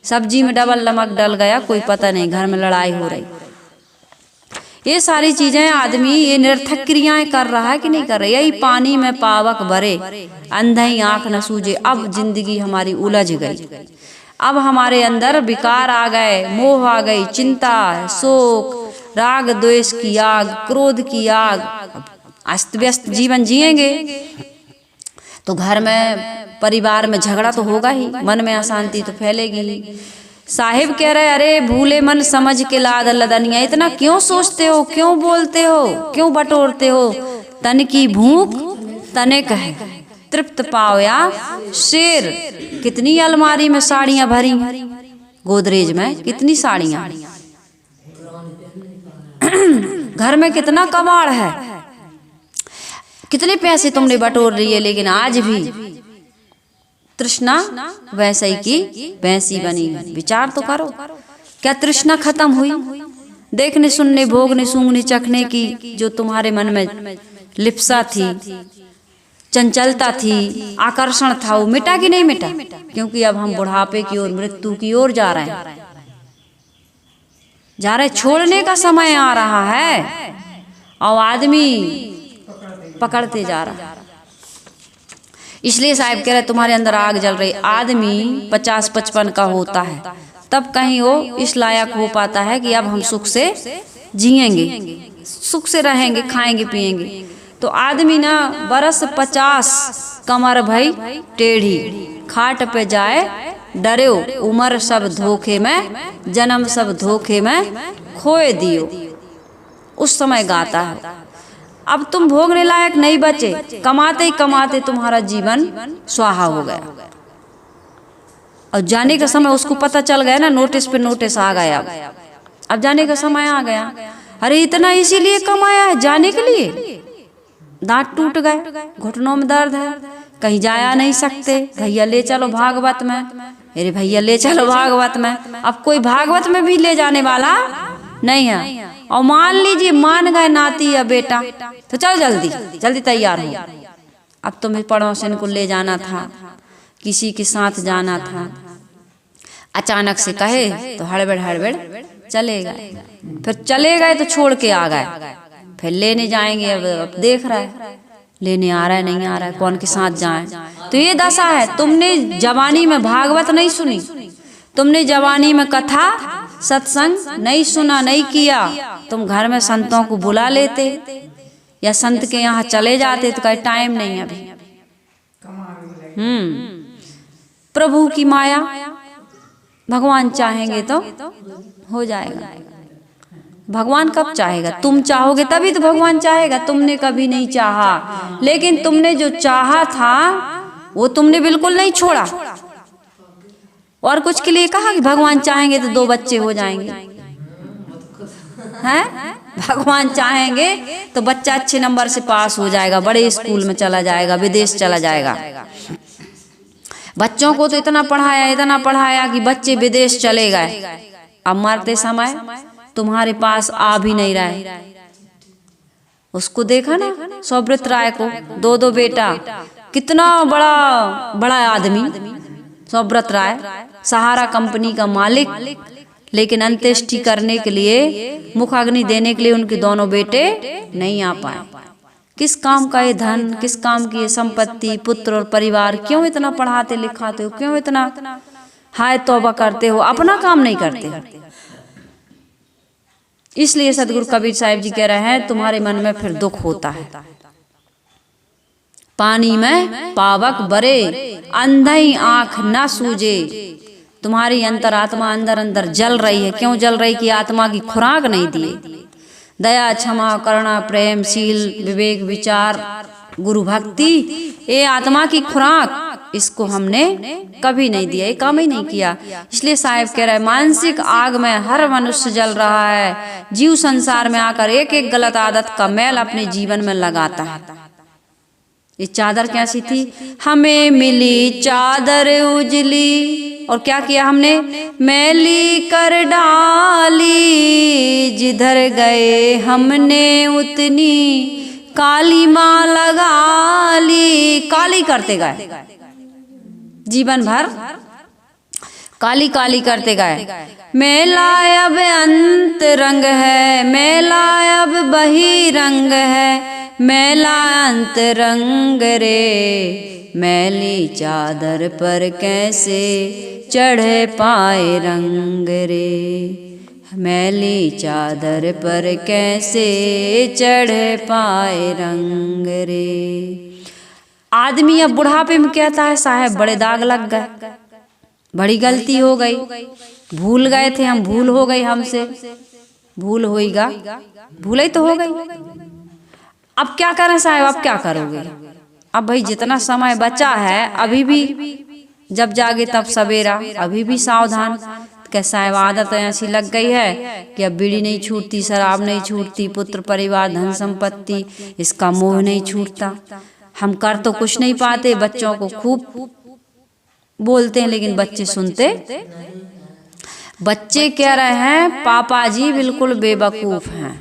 सब्जी में डबल नमक डल गया, कोई पता नहीं, घर में लड़ाई हो रही। ये सारी चीजें आदमी ये निरर्थक क्रियाएं कर रहा है कि नहीं कर रहा। यही पानी में पावक भरे, अंधई आंख न सूझे। अब जिंदगी हमारी उलझ गई। अब हमारे अंदर विकार आ गए, मोह आ गई, चिंता, शोक, राग द्वेष की आग, क्रोध की आग। अस्त व्यस्त जीवन जिएंगे तो घर में, परिवार में झगड़ा तो होगा ही, मन में अशांति तो फैलेगी ही। साहिब कह रहे, अरे भूले मन समझ के लाद लदनिया, इतना क्यों सोचते हो, क्यों बोलते हो, क्यों बटोरते हो। तन की भूख तने कहे तृप्त पाओ या शेर। कितनी अलमारी में साड़ियां भरी, गोदरेज में कितनी साड़ियां, घर में कितना कबाड़ है, कितने पैसे तुमने बटोर लिए, लेकिन आज भी तृष्णा वैसे ही की वैसी बनी है। विचार तो करो, क्या तृष्णा खत्म हुई? देखने, सुनने, भोगने, सूंघने, चखने की जो तुम्हारे मन में लिप्सा थी, चंचलता थी, आकर्षण था, वो मिटा कि नहीं मिटा? क्योंकि अब हम बुढ़ापे की ओर, मृत्यु की ओर जा रहे हैं, छोड़ने का समय आ रहा है और आदमी पकड़ते जा रहा है। इसलिए साहब कह रहे तुम्हारे अंदर आग जल रही। आदमी 50-55 का होता है तब कहीं वो इस लायक हो पाता है कि अब हम सुख से जिएंगे, सुख से रहेंगे, खाएंगे पिएंगे। तो आदमी ना बरस 50 कमर भई टेढ़ी, खाट पे जाए डरे, उम्र सब धोखे में, जन्म सब धोखे में खोए दियो। उस समय गाता है। अब तुम भोगने लायक नहीं बचे, कमाते ही कमाते तुम्हारा जीवन स्वाहा हो गया और जाने का समय उसको पता चल गया ना, नोटिस पे नोटिस आ गया। अब जाने का समय आ गया। अरे इतना इसीलिए कमाया है, जाने के लिए? दांत टूट गए, घुटनों में दर्द है, कहीं जाया नहीं सकते, भैया ले चलो भागवत में, अरे भैया ले चलो भागवत में। अब कोई भागवत में भी ले जाने वाला नहीं है। और मान लीजिए मान गए नाती या बेटा, तो चल जल्दी जल्दी तैयार हो, अब तुम्हें पड़ोसन को ले जाना था, किसी के साथ जाना था, अचानक से कहे तो हड़बड़ हड़बड़ चले गए। फिर चले गए तो छोड़ के आ गए, फिर लेने जाएंगे। अब देख रहा है लेने आ रहा है नहीं आ रहा है, कौन के साथ जाए। तो ये दशा है। तुमने जवानी में भागवत नहीं सुनी, तुमने जवानी में कथा सत्संग नहीं सुना, नहीं किया। तुम घर में संतों को बुला लेते या संत के यहाँ चले जाते तो कहे टाइम नहीं अभी। प्रभु की माया, भगवान चाहेंगे तो हो जाएगा। भगवान कब चाहेगा? तुम चाहोगे तभी तो भगवान चाहेगा। तुमने कभी नहीं चाहा, लेकिन तुमने जो चाहा था वो तुमने बिल्कुल नहीं छोड़ा। और कुछ के लिए कहा कि भगवान चाहेंगे तो 2 बच्चे हो जाएंगे, हैं? भगवान चाहेंगे तो बच्चा अच्छे नंबर से पास हो जाएगा, बड़े स्कूल में चला जाएगा, विदेश चला जाएगा। बच्चों को तो इतना पढ़ाया कि बच्चे विदेश चले गए। अब मरते समय तुम्हारे पास आ भी नहीं रहे। उसको देखा ना, सौव्रत राय को, 2 बेटा, कितना बड़ा आदमी सौव्रत राय, सहारा कंपनी का मालिक, लेकिन अंत्येष्टि करने के लिए, मुखाग्नि देने के लिए उनके दोनों बेटे नहीं आ पाए। किस काम का ये धन, किस काम की ये संपत्ति, पुत्र और परिवार, क्यों इतना पढ़ाते लिखाते हो, क्यों इतना हाय तौबा करते हो, अपना काम नहीं करते हो। इसलिए सदगुरु कबीर साहिब जी कह रहे हैं तुम्हारे मन में फिर दुख होता है। पानी में पावक बरे, अंधई आंख न सूझे। तुम्हारी अंतरात्मा अंदर अंदर जल रही है। क्यों जल रही? कि आत्मा की खुराक नहीं दी। दया, क्षमा, करुणा, प्रेम, शील, विवेक, विचार, गुरु भक्ति, ये आत्मा की खुराक, इसको हमने कभी नहीं दिया, ये काम ही नहीं किया। इसलिए साहिब कह रहे हैं मानसिक आग में हर मनुष्य जल रहा है। जीव संसार में आकर एक एक गलत आदत का मैल अपने जीवन में लगाता है। ये चादर कैसी थी? हमें मिली चादर उजली, और क्या किया हमने? मैली कर डाली, जिधर गए हमने उतनी काली माँ लगा ली। काली करते गए, जीवन भर काली काली करते गए। मेला अब अंत रंग है, मेला अब बहिरंग है, मेला अंत रंग रे, मैली चादर पर कैसे चढ़े पाए रंग रे, मैली चादर पर कैसे चढ़े पाए रंग रे। आदमी अब बुढ़ापे में कहता है साहब बड़े दाग लग गए, बड़ी गलती हो गई, भूल गए थे हम, भूल हो गई हमसे, भूल होएगा, भूल ही तो हो गई। अब क्या करें साहब, अब क्या करोगे? अब भाई जितना समय बचा है, अभी भी जब जागे तब सवेरा, अभी भी सावधान, क्या साहब आदत ऐसी लग गई है कि अब बीड़ी नहीं छूटती, शराब नहीं छूटती, पुत्र परिवार धन संपत्ति इसका मोह नहीं छूटता। हम कर तो कुछ नहीं पाते, बच्चों को खूब बोलते हैं लेकिन बच्चे सुनते। बच्चे कह रहे हैं पापा जी बिल्कुल बेवकूफ हैं,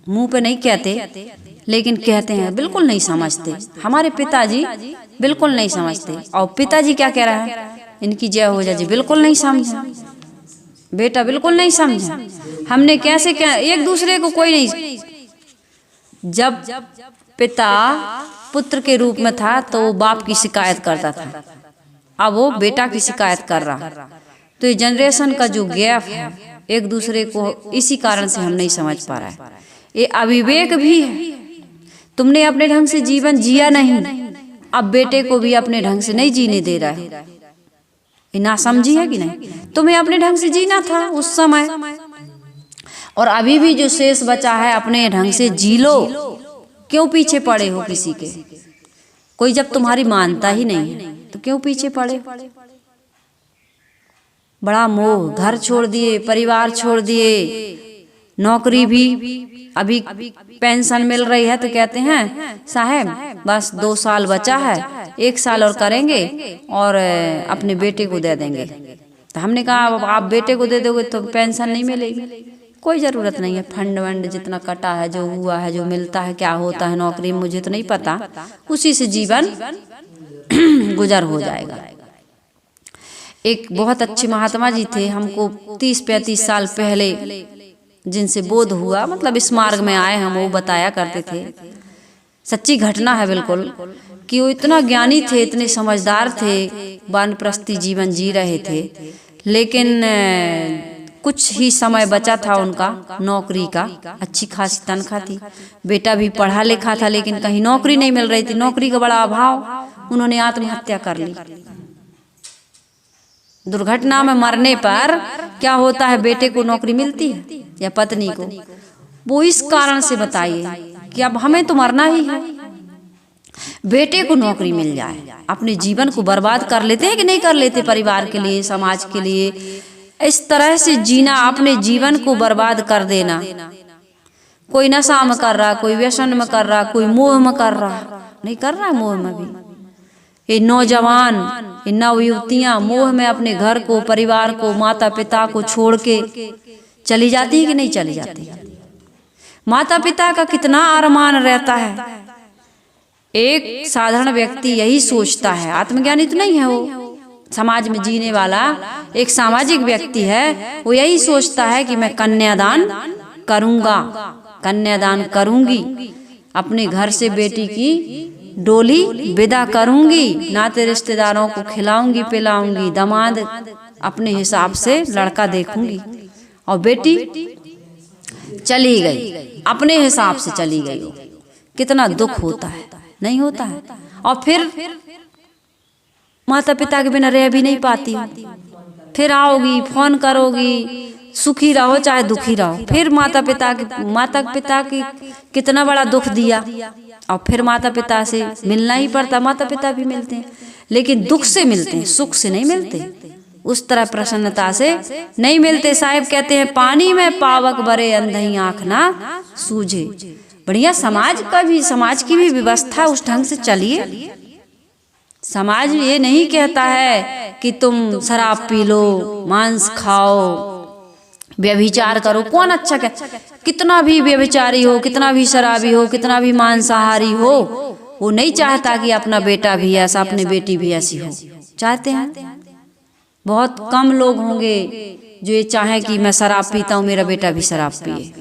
मुंह पे नहीं कहते लेकिन कहते हैं, बिल्कुल नहीं समझते। हमारे पिताजी बिल्कुल नहीं समझते। और पिताजी क्या कह रहा है, इनकी जय हो जाए जी, बिल्कुल नहीं समझा, बेटा बिल्कुल नहीं समझा। हमने कैसे क्या, एक दूसरे को कोई नहीं। जब पिता पुत्र के रूप में था तो वो बाप की शिकायत करता था, अब वो बेटा की शिकायत कर रहा। तो ये जनरेशन का जो गैप है एक दूसरे को, इसी कारण से हम नहीं समझ पा रहा है। ये अविवेक भी है, तुमने अपने ढंग से जीवन जिया नहीं, अब बेटे को भी अपने ढंग से नहीं जीने दे रहा है। ये नासमझी है कि नहीं? तुम्हें अपने ढंग से जीना था उस समय, और अभी भी जो शेष बचा है अपने ढंग से जी लो। क्यों पीछे पड़े हो किसी के? कोई जब तुम्हारी मानता ही नहीं है तो क्यों पीछे पड़े? बड़ा मोह, घर छोड़ दिए, परिवार छोड़ दिए, नौकरी भी अभी पेंशन मिल रही है तो कहते हैं साहब बस 2 साल बचा है, 1 साल और करेंगे और अपने बेटे को दे देंगे। तो हमने कहा आप बेटे को दे दोगे तो पेंशन नहीं मिलेगी। कोई ज़रूरत नहीं है, फंड वंड जितना कटा है, जो हुआ है, जो मिलता है, क्या होता है नौकरी में मुझे तो नहीं पता, उसी से जीवन गुजर हो जाएगा। एक बहुत अच्छे महात्मा जी थे, हमको 30-35 साल पहले जिनसे बोध हुआ, मतलब इस मार्ग में आए हम, वो बताया करते थे, सच्ची घटना है बिल्कुल, कि वो इतना ज्ञानी थे, इतने समझदार थे, वानप्रस्थी जीवन जी रहे थे, लेकिन कुछ ही समय बचा था उनका नौकरी का, अच्छी खासी तनख्वाह थी, बेटा भी पढ़ा लिखा था, लेकिन कहीं नौकरी नहीं मिल रही थी, नौकरी का बड़ा अभाव, उन्होंने आत्महत्या कर ली। दुर्घटना में मरने पर क्या होता है, बेटे को नौकरी मिलती है या पत्नी को? वो इस कारण से बताइए कि अब हमें तो मरना ही है, बेटे को नौकरी मिल जाए। अपने जीवन को बर्बाद कर लेते हैं कि नहीं कर लेते? परिवार के लिए, समाज के लिए इस तरह से जीना, अपने जीवन को बर्बाद कर देना। कोई नशा में कर रहा, कोई व्यसन में कर रहा, कोई मोह में कर रहा, नहीं कर रहा मोह में भी। ये नौजवान, ये नवयुवतियां मोह में अपने घर को, परिवार को, माता पिता को छोड़ के चली जाती है कि नहीं चली जाती? माता पिता का कितना अरमान रहता है। एक साधारण व्यक्ति यही सोचता है, आत्मज्ञानी तो नहीं है वो, समाज में जीने वाला एक सामाजिक व्यक्ति है, वो यही सोचता है कि मैं कन्यादान करूंगा, कन्यादान करूंगी, अपने घर से बेटी की डोली विदा करूंगी, नाते रिश्तेदारों को खिलाऊंगी पिलाऊंगी, दामाद अपने हिसाब से लड़का देखूंगी, और बेटी चली गई, अपने हिसाब से चली गई। कितना दुख होता है, नहीं होता है? और फिर माता पिता के बिना रह भी नहीं पाती, फिर आओगी, फोन करोगी, सुखी रहो चाहे दुखी रहो, फिर माता पिता की कितना बड़ा दुख दिया, और फिर माता पिता से मिलना ही पड़ता। माता पिता भी मिलते हैं लेकिन दुख से मिलते हैं, सुख से नहीं मिलते, उस तरह प्रसन्नता से नहीं मिलते। साहिब कहते हैं पानी में पावक बरे अंधई आँख ना सूझे। बढ़िया समाज की भी व्यवस्था उस ढंग से चलिए। समाज ये नहीं कहता है कि तुम शराब पी लो, मांस खाओ, व्यभिचार करो। कौन अच्छा कहता? कितना भी व्यभिचारी हो, कितना भी शराबी हो, कितना भी मांसाहारी हो, वो नहीं चाहता कि अपना बेटा भी ऐसा, अपनी बेटी भी ऐसी हो। चाहते हैं? बहुत कम लोग होंगे जो ये चाहे कि मैं शराब पीता हूँ, मेरा बेटा भी शराब पिए।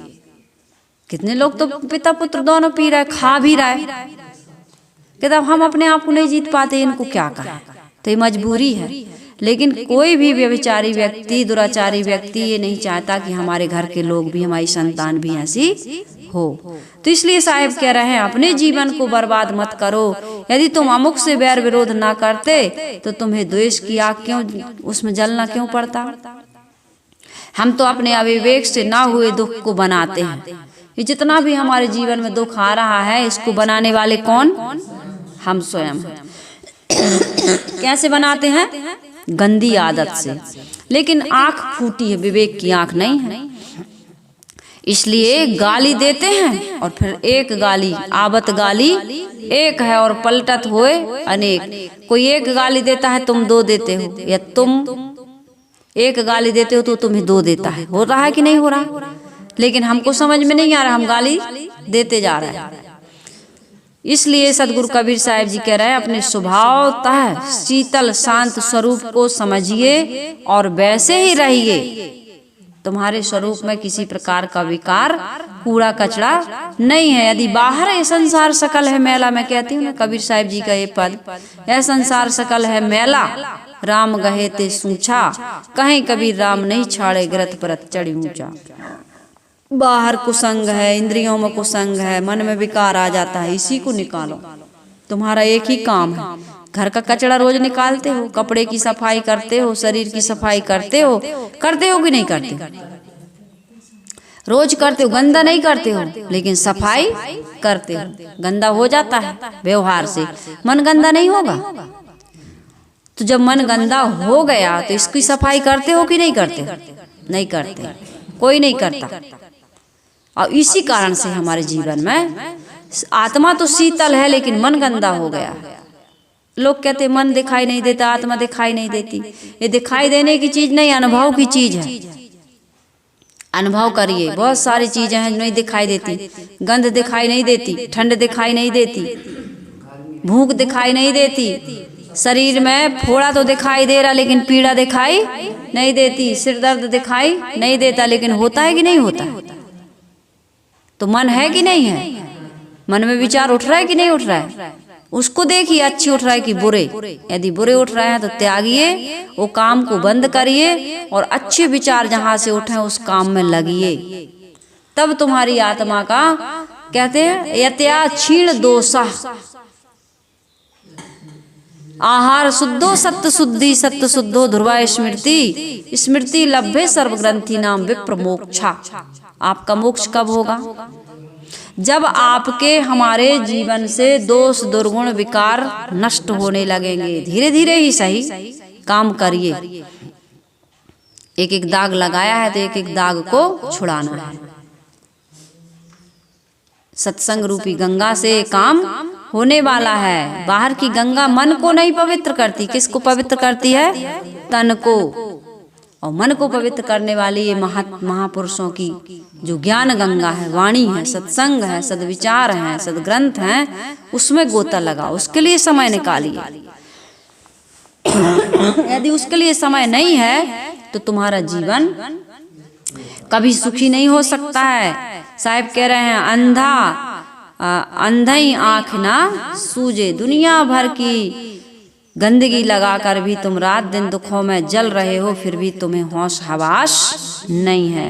कितने लोग तो पिता पुत्र दोनों पी रहे, खा भी रहे, कहता हम अपने आप को नहीं जीत पाते, इनको क्या करें? तो ये मजबूरी है। लेकिन कोई भी व्यभिचारी व्यक्ति, दुराचारी व्यक्ति ये नहीं चाहता कि हमारे घर के लोग भी, हमारी संतान भी ऐसी हो। तो इसलिए साहिब कह रहे हैं अपने जीवन को बर्बाद मत करो। यदि तुम अमुक से बैर विरोध ना करते तो तुम्हें द्वेष की आग क्यों, उसमें जलना क्यों पड़ता? हम तो अपने अविवेक से ना हुए दुख को बनाते हैं। ये जितना भी हमारे जीवन में दुख आ रहा है, इसको बनाने वाले कौन? हम स्वयं। कैसे बनाते हैं? गंदी आदत से, लेकिन आंख फूटी है, विवेक की आंख नहीं है। इसलिए गाली देते हैं और फिर एक गाली, आवत गाली एक है और पलटत होए अनेक। कोई एक गाली देता है तुम दो देते हो, या तुम एक गाली देते हो तो तुम्हें दो देता है। हो रहा है कि नहीं हो रहा? लेकिन हमको समझ में नहीं आ रहा, हम गाली देते जा रहे हैं। इसलिए सदगुरु कबीर साहब जी कह रहे हैं, अपने स्वभावतः शीतल शांत स्वरूप को समझिए और वैसे ही रहिए। तुम्हारे स्वरूप में किसी प्रकार का विकार, कूड़ा कचरा नहीं है। यदि बाहर ये संसार सकल है मैला, मैं कहती हूँ ना कबीर साहब जी का ये पद, यह संसार सकल है मैला, राम गहे ते सूछा, कहीं कबीर राम नहीं छाड़े, गिरत परत चढ़ी ऊंचा। बाहर कुसंग है, इंद्रियों में कुसंग है, मन में विकार आ जाता है, इसी को निकालो। तुम्हारा एक ही काम है, घर का कचरा रोज निकालते हो, कपड़े की सफाई करते हो, शरीर की सफाई करते हो कि नहीं करते? रोज करते हो, गंदा नहीं करते हो, लेकिन सफाई करते हो। गंदा हो जाता है व्यवहार से, मन गंदा नहीं होगा। तो जब मन गंदा हो गया तो इसकी सफाई करते हो कि नहीं करते? नहीं करते, कोई नहीं करता। और इसी कारण से हमारे जीवन में आत्मा तो शीतल है लेकिन मन गंदा हो गया। लोग कहते मन दिखाई नहीं देता, आत्मा दिखाई नहीं देती। ये दिखाई देने की चीज नहीं, अनुभव की चीज है। अनुभव करिए, बहुत सारी चीजें हैं जो नहीं दिखाई देती। गंध दिखाई नहीं देती, ठंड दिखाई नहीं देती, भूख दिखाई नहीं देती, शरीर में फोड़ा तो दिखाई दे रहा लेकिन पीड़ा दिखाई नहीं देती, सिर दर्द दिखाई नहीं देता, लेकिन होता है कि नहीं होता? तो मन है कि नहीं है? मन में विचार उठ रहा है कि नहीं उठ रहा है? उसको देखिए, अच्छी उठ रहा है कि बुरे। यदि बुरे उठ रहे हैं तो त्यागिए, वो काम को बंद करिए और अच्छे विचार जहां से उठे उस काम में लगिए। तब तुम्हारी आत्मा का, कहते हैं यत्या क्षीण दोषा आहार शुद्धो सत्य शुद्धि, सत्य शुद्धो ध्रुवा स्मृति, स्मृति लभ्ये सर्वग्रंथि नाम विप्र मोक्षा। आपका मोक्ष कब होगा? जब आपके हमारे जीवन से दोष दुर्गुण विकार नष्ट होने लगेंगे। धीरे धीरे ही सही, काम करिए। एक एक दाग लगाया है तो एक एक दाग को छुड़ाना है। सत्संग रूपी गंगा से काम होने वाला है। बाहर की गंगा मन को नहीं पवित्र करती, किसको पवित्र करती है? तन को। और मन को पवित्र करने वाली ये महापुरुषों की जो ज्ञान गंगा है, वाणी है, सत्संग है, सदविचार है, सदग्रंथ है, उसमें गोता लगाओ, उसके लिए समय निकालिए। यदि उसके लिए समय नहीं है तो तुम्हारा जीवन कभी सुखी नहीं हो सकता है। साहब कह रहे हैं, अंधई आँख ना सूझे, दुनिया भर की गंदगी लगाकर भी तुम रात दिन दुखों में जल रहे हो, फिर भी तुम्हें होश हवास नहीं है।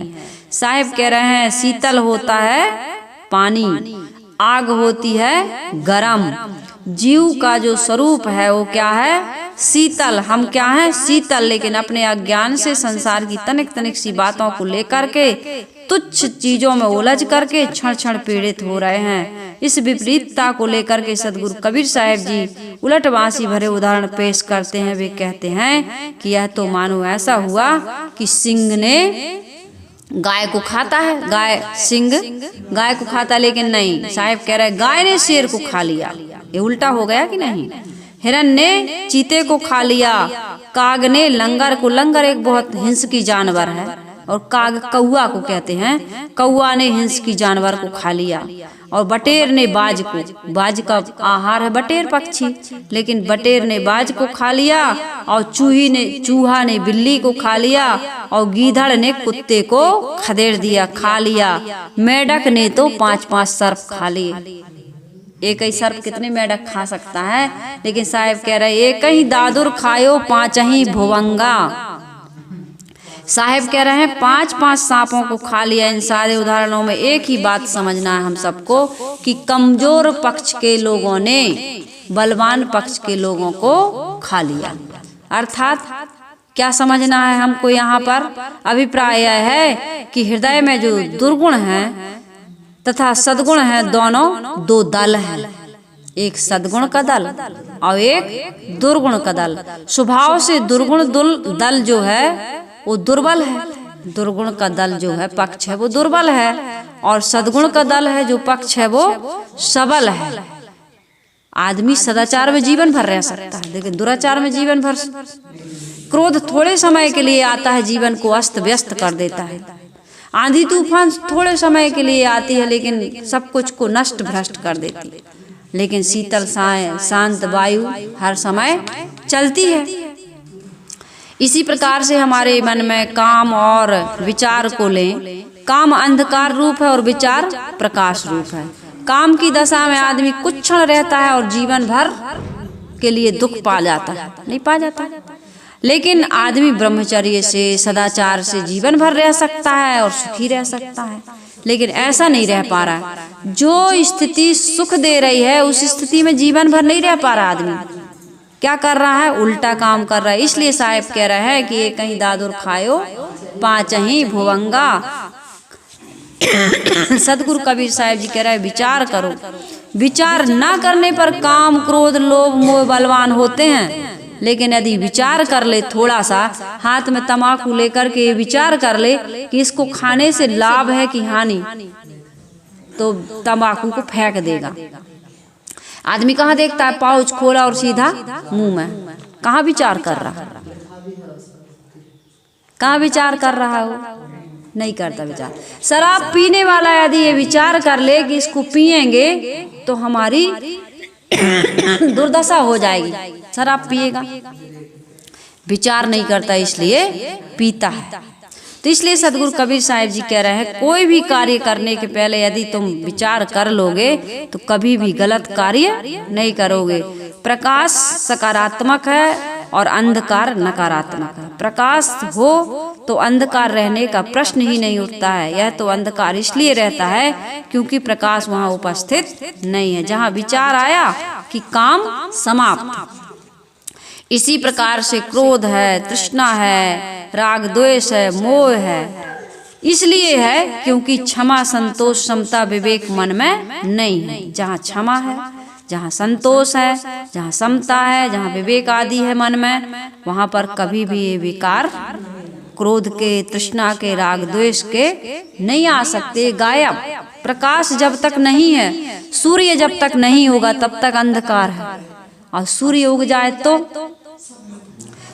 साहिब कह रहे हैं, शीतल होता है पानी, आग होती है गरम। जीव का जो स्वरूप है वो क्या है? शीतल। हम क्या हैं? शीतल। लेकिन अपने अज्ञान से संसार की तनिक तनिक सी बातों को लेकर के, तुच्छ चीजों में उलझ करके क्षण क्षण पीड़ित हो रहे हैं। इस विपरीतता को लेकर के सदगुरु कबीर साहब जी उलटवासी भरे उदाहरण पेश करते हैं। वे कहते हैं कि यह तो मानो ऐसा हुआ कि सिंह ने गाय को खाता है, सिंह गाय को खाता, लेकिन नहीं, साहब कह रहे गाय ने शेर को खा लिया। ये उल्टा हो गया कि नहीं? हिरन ने चीते को खा लिया, काग ने लंगर को, लंगर एक बहुत हिंसकी जानवर है, और काग कौआ को कहते हैं, कौआ ने हिंसकी जानवर को खा लिया। और बटेर ने बाज को, बाज का आहार है बटेर पक्षी, लेकिन बटेर ने बाज को खा लिया, और चूहा ने बिल्ली को खा लिया, और गीधड़ ने कुत्ते को खदेड़ दिया, खा लिया। मेढक ने तो 5-5 सर्प खा लिए। एक ही सर्प कितने मेढक खा सकता है? लेकिन साहब कह रहे एक ही दादुर खायो 5 ही भुवंगा। साहब कह रहे हैं 5-5 सांपों को खा लिया। इन सारे उदाहरणों में एक ही बात समझना है हम सबको कि कमजोर पक्ष के लोगों ने बलवान पक्ष के लोगों को खा लिया। अर्थात क्या समझना है हमको? यहाँ पर अभिप्राय यह है कि हृदय में जो दुर्गुण है तथा सद्गुण है, दोनों दो दल हैं। एक सद्गुण का दल और एक दुर्गुण का दल। स्वभाव से दुर्गुण दल जो है वो दुर्बल है, दुर्गुण का दल जो है पक्ष है वो दुर्बल है, और सद्गुण का दल है जो पक्ष है वो सबल है। आदमी सदाचार में जीवन भर रह सकता है, लेकिन दुराचार में जीवन भर। क्रोध थोड़े समय के लिए आता है, जीवन को अस्त व्यस्त कर देता है। आंधी तूफान थोड़े समय के लिए आती है, लेकिन सब कुछ को नष्ट भ्रष्ट कर देती है। लेकिन शीतल शांत वायु हर समय चलती है। इसी प्रकार से हमारे मन में काम और विचार को लें। काम अंधकार रूप है और विचार प्रकाश रूप है। काम की दशा में आदमी कुछ क्षण रहता है और जीवन भर के लिए दुख पा जाता है, नहीं पा जाता। लेकिन आदमी ब्रह्मचर्य से सदाचार से जीवन भर रह सकता है और सुखी रह सकता है। लेकिन ऐसा नहीं रह पा रहा है। जो स्थिति सुख दे रही है उस स्थिति में जीवन भर नहीं रह पा रहा आदमी। क्या कर रहा है? उल्टा काम कर रहा है। इसलिए साहेब कह रहे हैं कि ये कहीं दादुर खायो पाँच ही भुवंगा। सदगुरु कबीर साहब जी कह रहे हैं विचार करो। विचार ना करने पर काम क्रोध लोभ मोह बलवान होते हैं। लेकिन यदि विचार कर ले, थोड़ा सा हाथ में तम्बाकू लेकर के विचार कर ले कि इसको खाने से लाभ है कि हानि, तो तम्बाकू को फेंक देगा। आदमी कहाँ देखता है? पाउच खोला और सीधा मुंह में। कहाँ विचार कर रहा है? कहाँ विचार कर रहा हो? नहीं करता विचार। शराब पीने वाला यदि ये विचार कर ले कि इसको पिएंगे तो हमारी दुर्दशा हो जाएगी, शराब पिएगा। विचार नहीं करता इसलिए पीता है। तो इसलिए सदगुरु कबीर साहब जी कह रहे हैं कोई भी कार्य करने के पहले यदि तुम विचार कर लोगे तो कभी भी गलत कार्य नहीं करोगे। प्रकाश सकारात्मक है और अंधकार नकारात्मक है। प्रकाश हो तो अंधकार रहने का प्रश्न ही नहीं उठता है। यह तो अंधकार इसलिए रहता है क्योंकि प्रकाश वहाँ उपस्थित नहीं है। जहाँ विचार आया कि काम समाप्त। इसी प्रकार से क्रोध है, तृष्णा है, राग द्वेष है, मोह है। इसलिए है क्योंकि क्षमा संतोष समता विवेक मन में नहीं है। जहाँ क्षमा है, जहाँ संतोष है, जहाँ समता है, जहाँ विवेक आदि है मन में, वहाँ पर कभी भी ये विकार क्रोध के, तृष्णा के, राग द्वेष के नहीं आ सकते। गायब। प्रकाश जब तक नहीं है, सूर्य जब तक नहीं होगा तब तक अंधकार है, और सूर्य उग जाए तो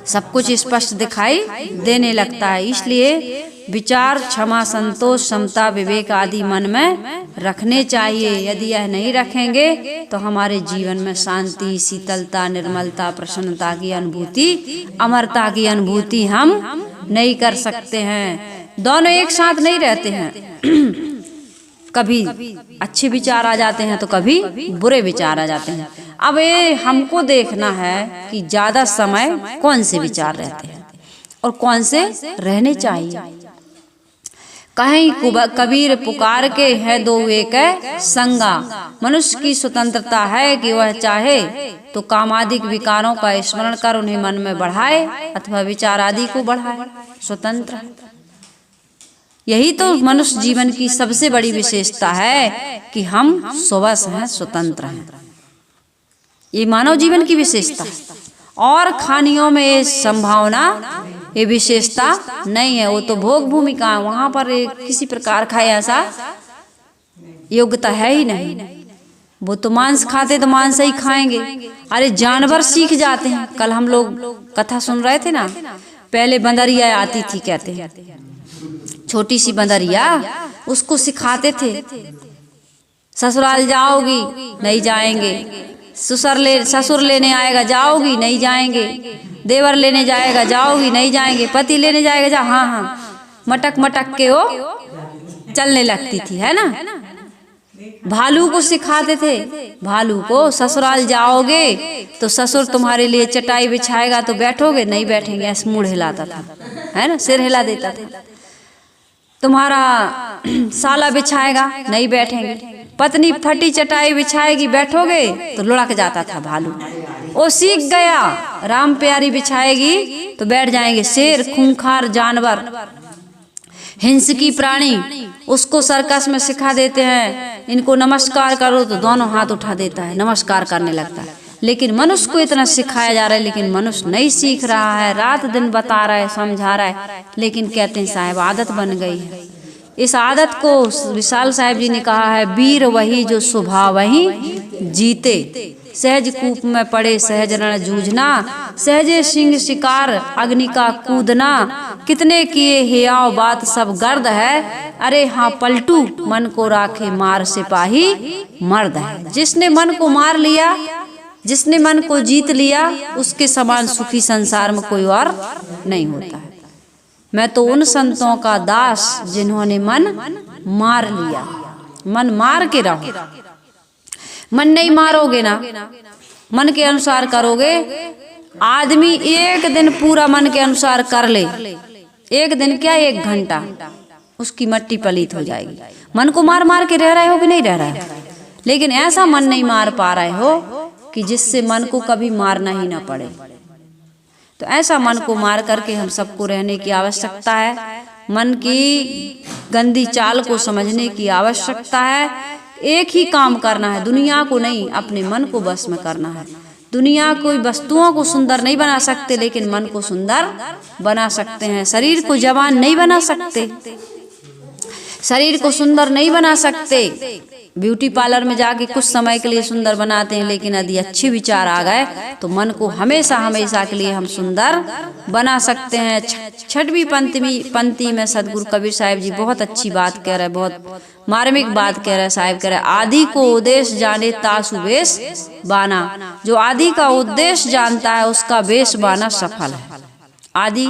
सब कुछ स्पष्ट दिखाई देने लगता है। इसलिए विचार, क्षमा, संतोष, समता, विवेक आदि मन में रखने चाहिए। यदि यह नहीं रखेंगे तो हमारे जीवन में शांति, शीतलता, निर्मलता, प्रसन्नता की अनुभूति, अमरता की अनुभूति हम नहीं कर सकते हैं। दोनों एक साथ नहीं रहते हैं। कभी अच्छे विचार आ जाते हैं तो कभी बुरे विचार आ जाते हैं। अब ये हमको देखना है कि ज्यादा समय कौन से विचार रहते हैं और कौन से रहने चाहिए। कहीं कबीर पुकार के है दो एक संगा। मनुष्य की स्वतंत्रता है कि वह चाहे तो कामादिक विकारों का स्मरण कर उन्हें मन में बढ़ाए अथवा विचार आदि को बढ़ाए। स्वतंत्र। यही तो मनुष्य जीवन की सबसे बड़ी विशेषता है कि हम स्ववश हैं, स्वतंत्र हैं। ये मानव जीवन की विशेषता है। और खानियों में ये संभावना, ये विशेषता नहीं है। वो तो भोग भूमिका है, वहां पर किसी प्रकार का ऐसा योग्यता है ही नहीं। वो तो मांस खाते तो मांस ही खाएंगे। अरे जानवर सीख जाते हैं। कल हम लोग कथा सुन रहे थे ना, पहले बंदरिया आती थी, कहते हैं छोटी सी बंदरिया, उसको सिखाते थे ससुराल जाओगी, नहीं जाएंगे। ससुर लेने आएगा, जाओगी, नहीं जाएंगे। देवर लेने जाएगा, जाओगी, नहीं जाएंगे। पति लेने जाएगा, जा, हाँ हाँ। मटक मटक के वो चलने लगती थी, है ना। भालू को सिखाते थे, भालू को ससुराल जाओगे तो ससुर तुम्हारे लिए चटाई बिछाएगा तो बैठोगे, नहीं बैठेंगे। ऐसे मुड़ हिलाता था, है ना, सिर हिला देता था। तुम्हारा साला बिछाएगा, नहीं बैठेंगे। पत्नी फटी चटाई बिछाएगी, बैठोगे तो लुढ़क जाता था भालू। वो सीख गया, राम प्यारी बिछाएगी तो बैठ जाएंगे। शेर खूंखार जानवर हिंसकी प्राणी, उसको सर्कस में सिखा देते हैं इनको नमस्कार करो तो दोनों हाथ उठा देता है, नमस्कार करने लगता है। लेकिन मनुष्य को इतना सिखाया जा रहा है, लेकिन मनुष्य नहीं सीख रहा है, रात दिन बता रहा है, समझा रहा है, लेकिन कहते हैं साहब आदत बन गई है। इस आदत को विशाल साहब जी ने कहा है, वीर वही जो स्वभाव वही जीते, सहज कूप में पड़े सहज रण जूझना, सहजे सिंह शिकार अग्नि का कूदना, कितने किए हियाव बात सब गर्द है, अरे हाँ पलटू मन को राखे मार सिपाही मर्द है। जिसने मन को मार लिया, जिसने मन को जीत लिया, उसके समान सुखी संसार में कोई और नहीं होता है। मैं तो उन संतों का दास जिन्होंने मन मार लिया। मन मार के रहो, मन नहीं मारोगे ना, मन के अनुसार करोगे। आदमी एक दिन पूरा मन के अनुसार कर ले, एक दिन क्या 1 घंटा, उसकी मट्टी पलीत हो जाएगी। मन को मार मार के रह रहे हो कि नहीं रह रहे हो, लेकिन ऐसा मन नहीं मार पा रहे हो कि जिससे मन को कभी मारना ही ना पड़े। तो ऐसा मन को मार करके हम सबको रहने की आवश्यकता है। मन की गंदी चाल को समझने की आवश्यकता है। एक ही काम करना है, दुनिया को नहीं, अपने मन को बस में करना है। दुनिया कोई वस्तुओं को सुंदर नहीं बना सकते, लेकिन मन को सुंदर बना सकते हैं। शरीर को जवान नहीं बना सकते, शरीर को सुंदर नहीं बना सकते। ब्यूटी पार्लर में जाके कुछ समय के लिए सुंदर बनाते हैं, लेकिन यदि अच्छे विचार आ गए तो मन को हमेशा हमेशा के लिए हम सुंदर बना सकते हैं। 6वीं पंक्ति में सदगुरु कबीर साहिब जी बहुत अच्छी बात कह रहे हैं, बहुत मार्मिक बात कह रहे हैं। साहिब कह रहे हैं, आदि को उद्देश्य जाने तासु वेश बाना। जो आदि का उद्देश्य जानता है उसका वेश बाना सफल है। आदि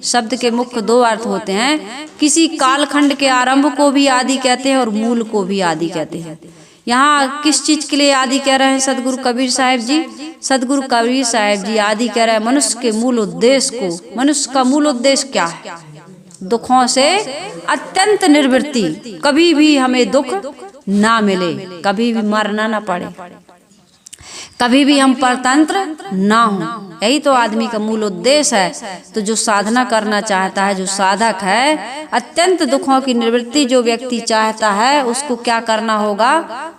शब्द के मुख्य 2 अर्थ होते हैं। किसी कालखंड के आरंभ को भी आदि कहते हैं और मूल को भी आदि कहते हैं। यहाँ किस चीज के लिए आदि कह रहे हैं सदगुरु कबीर साहिब जी? सदगुरु कबीर साहिब जी आदि कह रहे हैं मनुष्य के मूल उद्देश्य को। मनुष्य का मूल उद्देश्य क्या है? दुखों से अत्यंत निवृत्ति, कभी भी हमें दुख ना मिले, कभी भी मरना ना पड़े, कभी भी हम परतंत्र ना हो। यही तो आदमी का मूल उद्देश्य है। तो जो साधना करना चाहता है, जो साधक है, अत्यंत दुखों की निवृत्ति जो व्यक्ति चाहता है, उसको क्या करना होगा?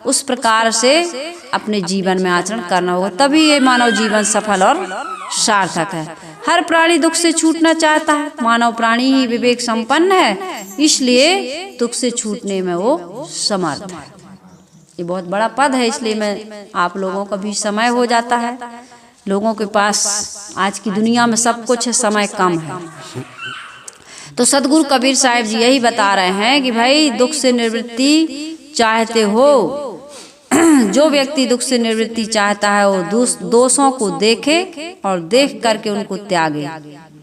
उस प्रकार से अपने जीवन में आचरण करना होगा, तभी ये मानव जीवन सफल और सार्थक है। हर प्राणी दुख से छूटना चाहता है। मानव प्राणी ही विवेक संपन्न है, इसलिए दुख से छूटने में वो समर्थ है। ये बहुत बड़ा पद है, इसलिए मैं आप लोगों का भी समय हो जाता है। लोगों के पास आज की दुनिया में सब कुछ है, समय कम है। तो सदगुरु कबीर साहिब जी यही बता रहे हैं कि भाई दुख से निवृत्ति चाहते हो, जो व्यक्ति दुख से निवृत्ति चाहता है वो दोषों को देखे और देख करके उनको त्यागे।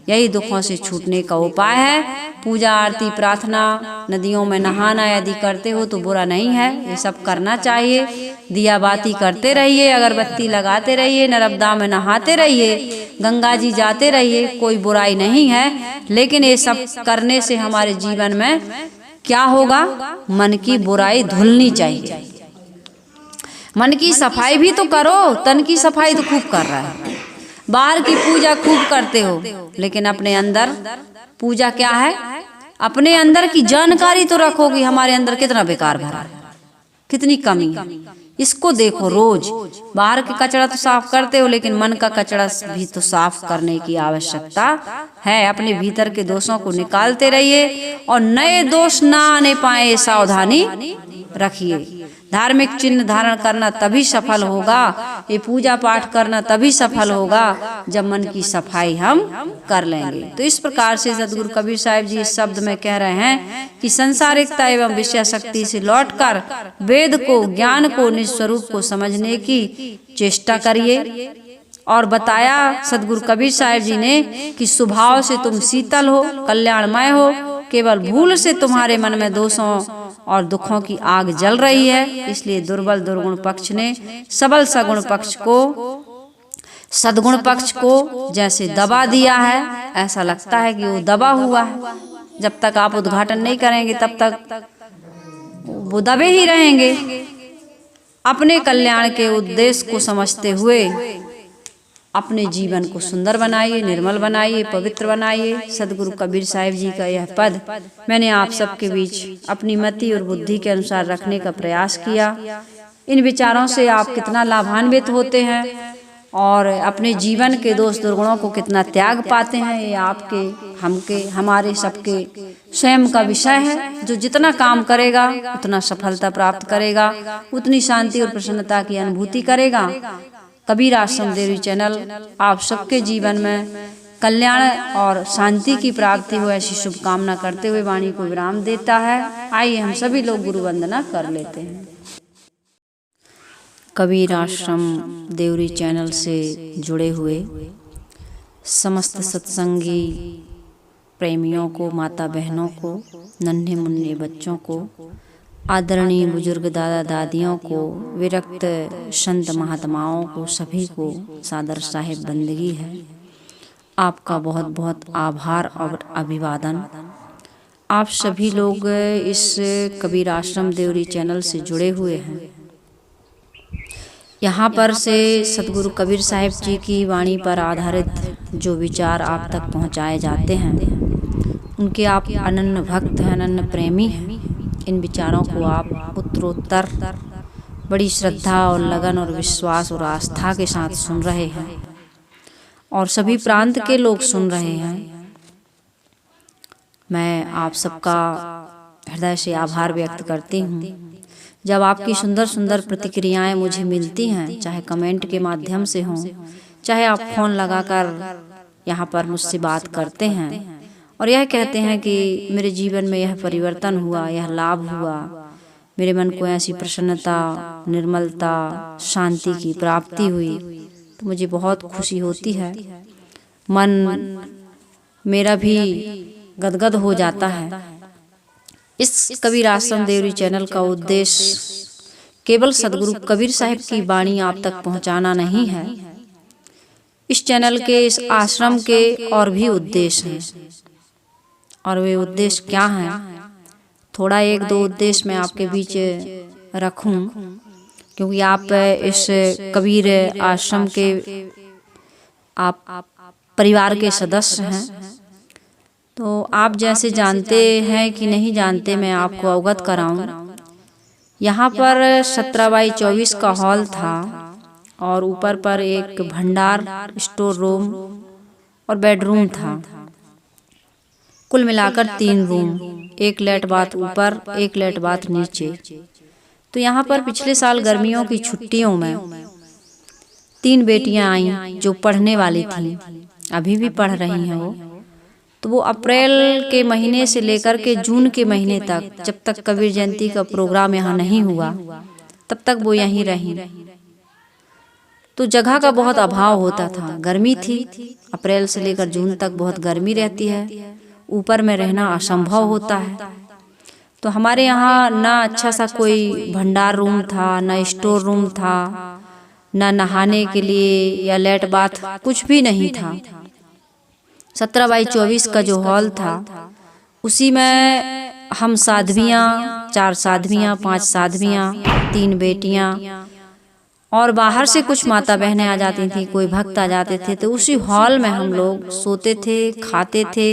यही दुखों से छूटने का उपाय है। पूजा आरती प्रार्थना नदियों में नहाना यदि करते हो तो बुरा नहीं है, ये सब करना चाहिए। दिया बाती करते रहिए, अगरबत्ती लगाते रहिए, नर्मदा में नहाते रहिए, गंगा जी जाते रहिए, कोई बुराई नहीं है। लेकिन ये सब करने से हमारे जीवन में क्या होगा? मन की बुराई धुलनी चाहिए। मन की सफाई भी तो करो, तन की सफाई तो खूब कर रहा है। बाहर की पूजा खूब करते हो, लेकिन अपने अंदर पूजा क्या है? अपने अंदर की जानकारी तो रखो कि हमारे अंदर कितना बेकार भरा है, कितनी कमी है, इसको देखो रोज। बाहर के कचरा तो साफ करते हो, लेकिन मन का कचरा भी तो साफ करने की आवश्यकता है। अपने भीतर के दोषों को निकालते रहिए और नए दोष ना आने पाए सावधानी रखिए। धार्मिक चिन्ह धारण करना तभी सफल होगा, ये पूजा पाठ करना तभी सफल होगा जब मन की सफाई हम कर लेंगे। तो इस प्रकार से सदगुरु कबीर साहिब जी इस शब्द में कह रहे हैं कि संसारिकता एवं विषय शक्ति से लौटकर वेद को, ज्ञान को, निस्वरूप को समझने की चेष्टा करिए। और बताया सदगुरु कबीर साहिब जी ने कि स्वभाव से तुम शीतल हो, कल्याणमय हो, केवल भूल से तुम्हारे मन में दोषों और दुखों की आग जल रही है। इसलिए दुर्बल दुर्गुण पक्ष ने सबल सगुण पक्ष को, सद्गुण पक्ष को जैसे दबा दिया है, ऐसा लगता है कि वो दबा हुआ है। जब तक आप उद्घाटन नहीं करेंगे तब तक वो दबे ही रहेंगे। अपने कल्याण के उद्देश्य को समझते हुए अपने जीवन को सुंदर बनाइए, निर्मल बनाइए, पवित्र बनाइए। सदगुरु कबीर साहिब जी का यह पद मैंने आप सबके बीच अपनी मति और बुद्धि के अनुसार रखने का प्रयास किया। इन विचारों से आप कितना लाभान्वित होते हैं और अपने जीवन के दोष दुर्गुणों को कितना त्याग पाते हैं, ये आपके हमारे सबके स्वयं का विषय है। जो जितना काम करेगा उतना सफलता प्राप्त करेगा, उतनी शांति और प्रसन्नता की अनुभूति करेगा। कबीर आश्रम देवरी चैनल आप सबके जीवन में कल्याण और शांति की प्राप्ति हो, ऐसी शुभकामना करते हुए वाणी को विराम देता है। आइए हम सभी लोग गुरु वंदना कर लेते हैं। कबीर आश्रम देवरी चैनल से जुड़े हुए समस्त सत्संगी प्रेमियों को, माता बहनों को, नन्हे मुन्ने बच्चों को, आदरणीय बुजुर्ग दादा दादियों को, विरक्त संत महात्माओं को, सभी को सादर साहिब बंदगी है। आपका बहुत बहुत आभार और अभिवादन। आप सभी लोग इस कबीर आश्रम देवरी चैनल से जुड़े हुए हैं। यहाँ पर से सतगुरु कबीर साहिब जी की वाणी पर आधारित जो विचार आप तक पहुँचाए जाते हैं, उनके आप अनन्य भक्त हैं, अनन्य प्रेमी हैं। इन विचारों को आप उत्तरोत्तर बड़ी श्रद्धा और लगन और विश्वास और आस्था के साथ सुन रहे हैं और सभी प्रांत के लोग सुन रहे हैं। मैं आप सबका हृदय से आभार व्यक्त करती हूँ। जब आपकी सुंदर सुंदर प्रतिक्रियाएं मुझे मिलती हैं, चाहे कमेंट के माध्यम से हों, चाहे आप फ़ोन लगाकर यहाँ पर मुझसे बात करते हैं और यह कहते हैं कि मेरे जीवन में यह परिवर्तन हुआ, यह लाभ हुआ, मेरे मन को ऐसी प्रसन्नता, निर्मलता, शांति की प्राप्ति हुई, तो मुझे बहुत खुशी होती है। मन मेरा भी गदगद हो जाता है। इस कबीर आश्रम देवरी चैनल का उद्देश्य केवल सदगुरु कबीर साहिब की वाणी आप तक पहुंचाना नहीं है। इस चैनल के, इस आश्रम के और भी उद्देश्य हैं और वे उद्देश्य क्या हैं, थोड़ा एक दो उद्देश्य मैं आपके बीच रखूं, क्योंकि आप इस कबीर आश्रम के आप परिवार के सदस्य हैं। तो आप जैसे जानते हैं कि नहीं जानते, मैं आपको अवगत कराऊं। यहाँ पर 17x24 का हॉल था और ऊपर पर एक भंडार, स्टोर रूम और बेडरूम था। कुल मिलाकर 3 रूम, एक लेट बाथ ऊपर, एक लेट बाथ नीचे। तो यहाँ पर पिछले साल गर्मियों की छुट्टियों में 3 बेटियां आईं जो पढ़ने वाली थीं, अभी भी पढ़ रही हैं वो। तो वो अप्रैल के महीने से लेकर के जून के महीने तक, जब तक कबीर जयंती का प्रोग्राम यहाँ नहीं हुआ, तब तक वो यहीं रहीं। तो जगह का बहुत अभाव होता था, गर्मी थी, अप्रैल से लेकर जून तक बहुत गर्मी रहती है, ऊपर में रहना असंभव होता है। तो हमारे यहाँ ना अच्छा सा कोई भंडार रूम था, ना स्टोर रूम था, ना नहाने के लिए या लेट बाथ, कुछ भी नहीं था। 17x24 का जो हॉल था, उसी में हम साध्वियाँ, 4 साध्वियाँ, 5 साध्वियाँ, 3 बेटियाँ और बाहर से कुछ माता बहनें आ जाती थी, कोई भक्त आ जाते थे। तो उसी हॉल में हम लोग सोते थे, खाते थे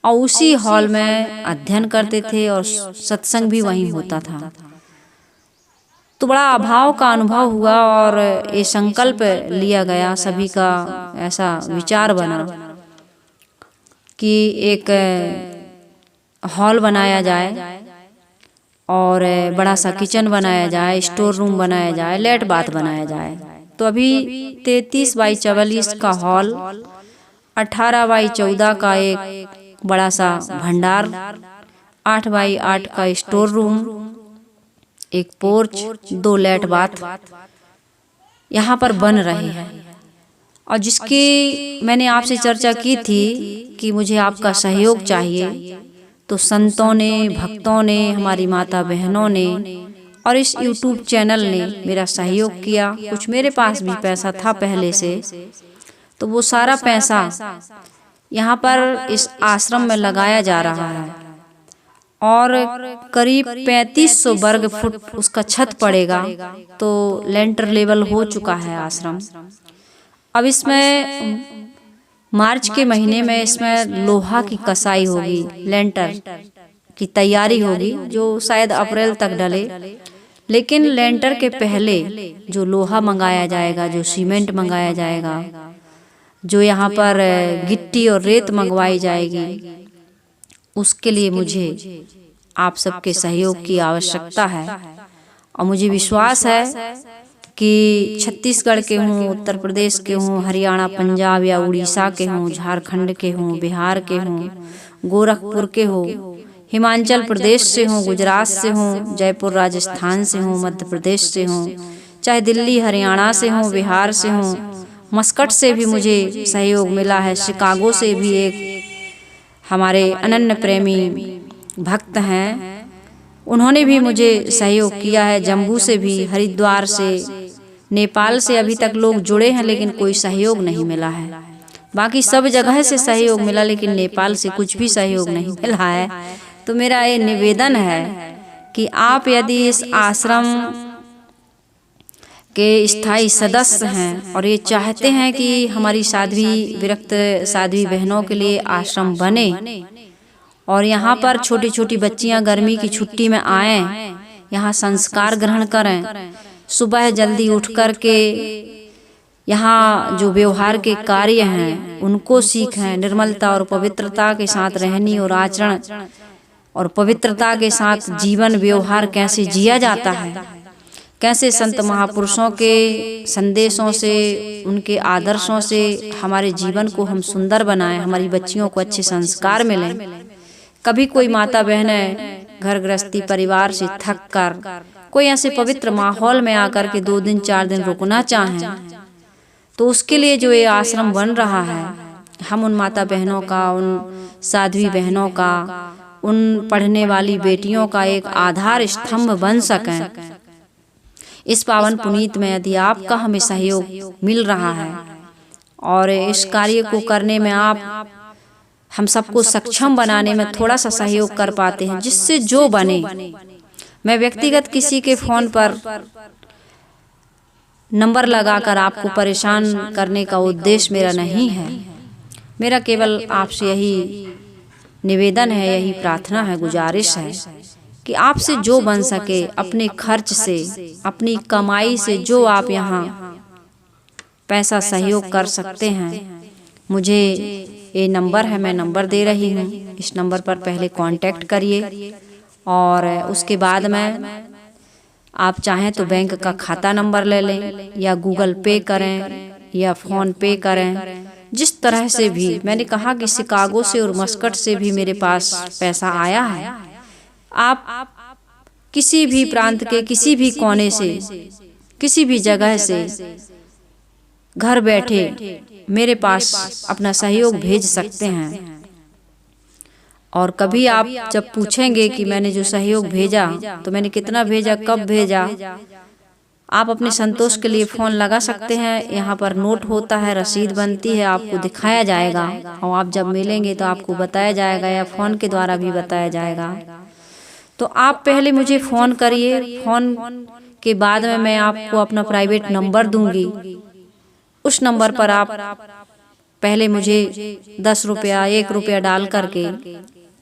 और उसी हॉल में अध्ययन करते थे और सत्संग भी वहीं होता था। तो बड़ा अभाव का अनुभव हुआ और ये संकल्प लिया गया, सभी का ऐसा विचार बना कि एक हॉल बनाया जाए और बड़ा सा किचन बनाया जाए, स्टोर रूम बनाया जाए, लेट बाथ बनाया जाए। तो अभी 33x44 का हॉल, 18x14 का एक बड़ा सा भंडार, 8x8 का स्टोर रूम, एक पोर्च, 2 लेट बाथ यहाँ पर बन रहे हैं। और जिसकी मैंने आपसे चर्चा की थी कि मुझे आपका सहयोग चाहिए, तो संतों ने, भक्तों ने, हमारी माता बहनों ने और इस YouTube चैनल ने मेरा सहयोग किया। कुछ मेरे पास भी पैसा था पहले से, तो वो सारा पैसा यहाँ पर इस आश्रम में लगाया जा रहा है और करीब 3500 वर्ग फुट उसका छत पड़ेगा। तो लेंटर लेवल हो चुका है आश्रम अब इसमें मार्च के महीने में इसमें लोहा की कसाई होगी, लेंटर की तैयारी होगी, जो शायद अप्रैल तक डले। लेकिन लेंटर के पहले जो लोहा मंगाया जाएगा, जो सीमेंट मंगाया जाएगा, जो यहाँ पर गिट्टी और रेत मंगवाई जाएगी, उसके लिए मुझे आप सबके सहयोग की आवश्यकता है। और मुझे विश्वास है कि छत्तीसगढ़ के हों, उत्तर प्रदेश के हों, हरियाणा, पंजाब या उड़ीसा के हों, झारखंड के हों, बिहार के हों, गोरखपुर के हों, हिमाचल प्रदेश से हों, गुजरात से हों, जयपुर राजस्थान से हों, मध्य प्रदेश से हों, चाहे दिल्ली हरियाणा से हों, बिहार से हों, मस्कट से भी मुझे सहयोग मिला है। शिकागो से भी एक हमारे अनन्य प्रेमी भक्त हैं, उन्होंने भी मुझे सहयोग किया है। जम्मू से भी, हरिद्वार से, नेपाल से अभी तक लोग जुड़े हैं, लेकिन कोई सहयोग नहीं मिला है। बाकी सब जगह से सहयोग मिला, लेकिन नेपाल से कुछ भी सहयोग नहीं मिला है। तो मेरा ये निवेदन है कि आप यदि इस आश्रम के स्थायी सदस्य हैं और ये चाहते हैं कि हमारी साध्वी विरक्त साध्वी बहनों के लिए आश्रम बने और यहाँ पर छोटी छोटी बच्चियाँ गर्मी की छुट्टी में आएं, यहाँ संस्कार ग्रहण करें, सुबह जल्दी उठ कर के यहाँ जो व्यवहार के कार्य हैं उनको सीखें, निर्मलता और पवित्रता के साथ रहनी और आचरण और पवित्रता के साथ जीवन व्यवहार कैसे जिया जाता है, कैसे संत महापुरुषों के संदेशों से, उनके आदर्शों से हमारे जीवन को हम सुंदर बनाएं, हमारी बच्चियों को अच्छे संस्कार मिलें। कभी कोई माता बहनें घर गृहस्थी परिवार से थक कर कोई ऐसे पवित्र माहौल में आकर के 2 दिन 4 दिन रुकना चाहें, तो उसके लिए जो ये आश्रम बन रहा है, हम उन माता बहनों का, उन साध्वी बहनों का, उन पढ़ने वाली बेटियों का एक आधार स्तंभ बन सकें। इस पावन पुनीत में यदि आपका हमें सहयोग मिल रहा है और इस कार्य को करने में आप हम सबको सक्षम बनाने में थोड़ा सा सहयोग कर पाते हैं, जिससे जो बने। मैं व्यक्तिगत किसी के फोन पर नंबर लगाकर आपको परेशान करने का उद्देश्य मेरा नहीं है। मेरा केवल आपसे यही निवेदन है, यही प्रार्थना है, गुजारिश है कि आपसे जो बन सके अपने खर्च से, अपनी कमाई से जो आप यहाँ पैसा सहयोग कर सकते हैं, मुझे ये नंबर है, मैं नंबर दे रही हूँ, इस नंबर पर पहले कांटेक्ट करिए और उसके बाद में आप चाहें तो बैंक का खाता नंबर ले लें या गूगल पे करें या फ़ोन पे करें, जिस तरह से भी। मैंने कहा कि शिकागो से और मस्कट से भी मेरे पास पैसा आया है। आप किसी भी प्रांत के किसी भी कोने से, किसी भी जगह से घर बैठे मेरे पास अपना सहयोग भेज सकते हैं। और कभी आप जब पूछेंगे कि मैंने जो सहयोग भेजा तो मैंने कितना भेजा, कब भेजा, आप अपने संतोष के लिए फ़ोन लगा सकते हैं। यहाँ पर नोट होता है, रसीद बनती है, आपको दिखाया जाएगा और आप जब मिलेंगे तो आपको बताया जाएगा या फ़ोन के द्वारा भी बताया जाएगा। तो आप पहले मुझे फ़ोन करिए, फ़ोन के बाद में मैं आपको अपना प्राइवेट नंबर दूंगी। उस नंबर पर आप पहले मुझे 10 रुपया 1 रुपया डाल करके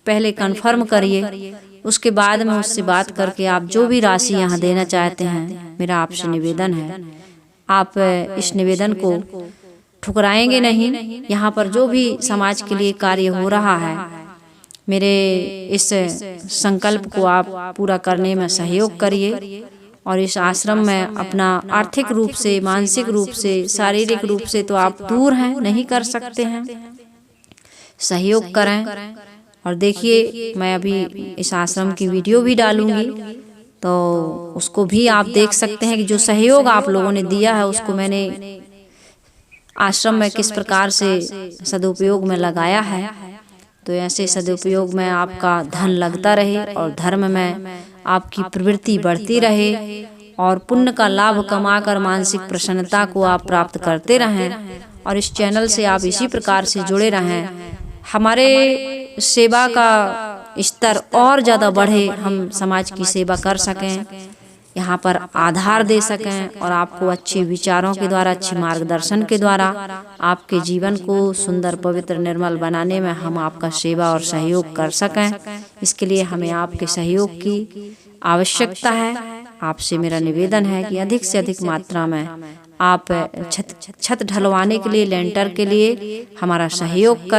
पहले कंफर्म करिए। उसके बाद में उससे बात करके आप जो भी राशि यहाँ देना चाहते हैं, मेरा आपसे निवेदन है, आप इस निवेदन को ठुकराएंगे नहीं। यहाँ पर जो भी समाज के लिए कार्य हो रहा है, मेरे इस संकल्प को आप पूरा करने में सहयोग करिए और इस आश्रम में अपना आर्थिक रूप से, मानसिक रूप से, शारीरिक रूप से तो आप दूर हैं, नहीं कर सकते हैं, सहयोग करें। और देखिए, मैं अभी इस आश्रम की वीडियो भी डालूंगी, तो उसको भी आप देख सकते हैं कि जो सहयोग आप लोगों ने दिया है उसको मैंने आश्रम में किस प्रकार से सदुपयोग में लगाया है। तो ऐसे सदुपयोग में आपका धन लगता रहे और धर्म में आपकी प्रवृत्ति बढ़ती रहे और पुण्य का लाभ कमाकर मानसिक प्रसन्नता को आप प्राप्त करते रहें। और इस चैनल से आप इसी प्रकार से जुड़े रहें, हमारे सेवा का स्तर और ज़्यादा बढ़े, हम समाज की सेवा कर सकें। यहाँ पर आधार दे सकें और आपको अच्छे विचारों के द्वारा, अच्छे मार्गदर्शन के द्वारा आपके जीवन को सुंदर, पवित्र, निर्मल बनाने में हम आपका सेवा और सहयोग कर सकें। इसके लिए हमें आपके सहयोग की आवश्यकता है। आपसे मेरा निवेदन है कि अधिक से अधिक मात्रा में आप छत ढलवाने के लिए, लेंटर के लिए हमारा सहयोग कर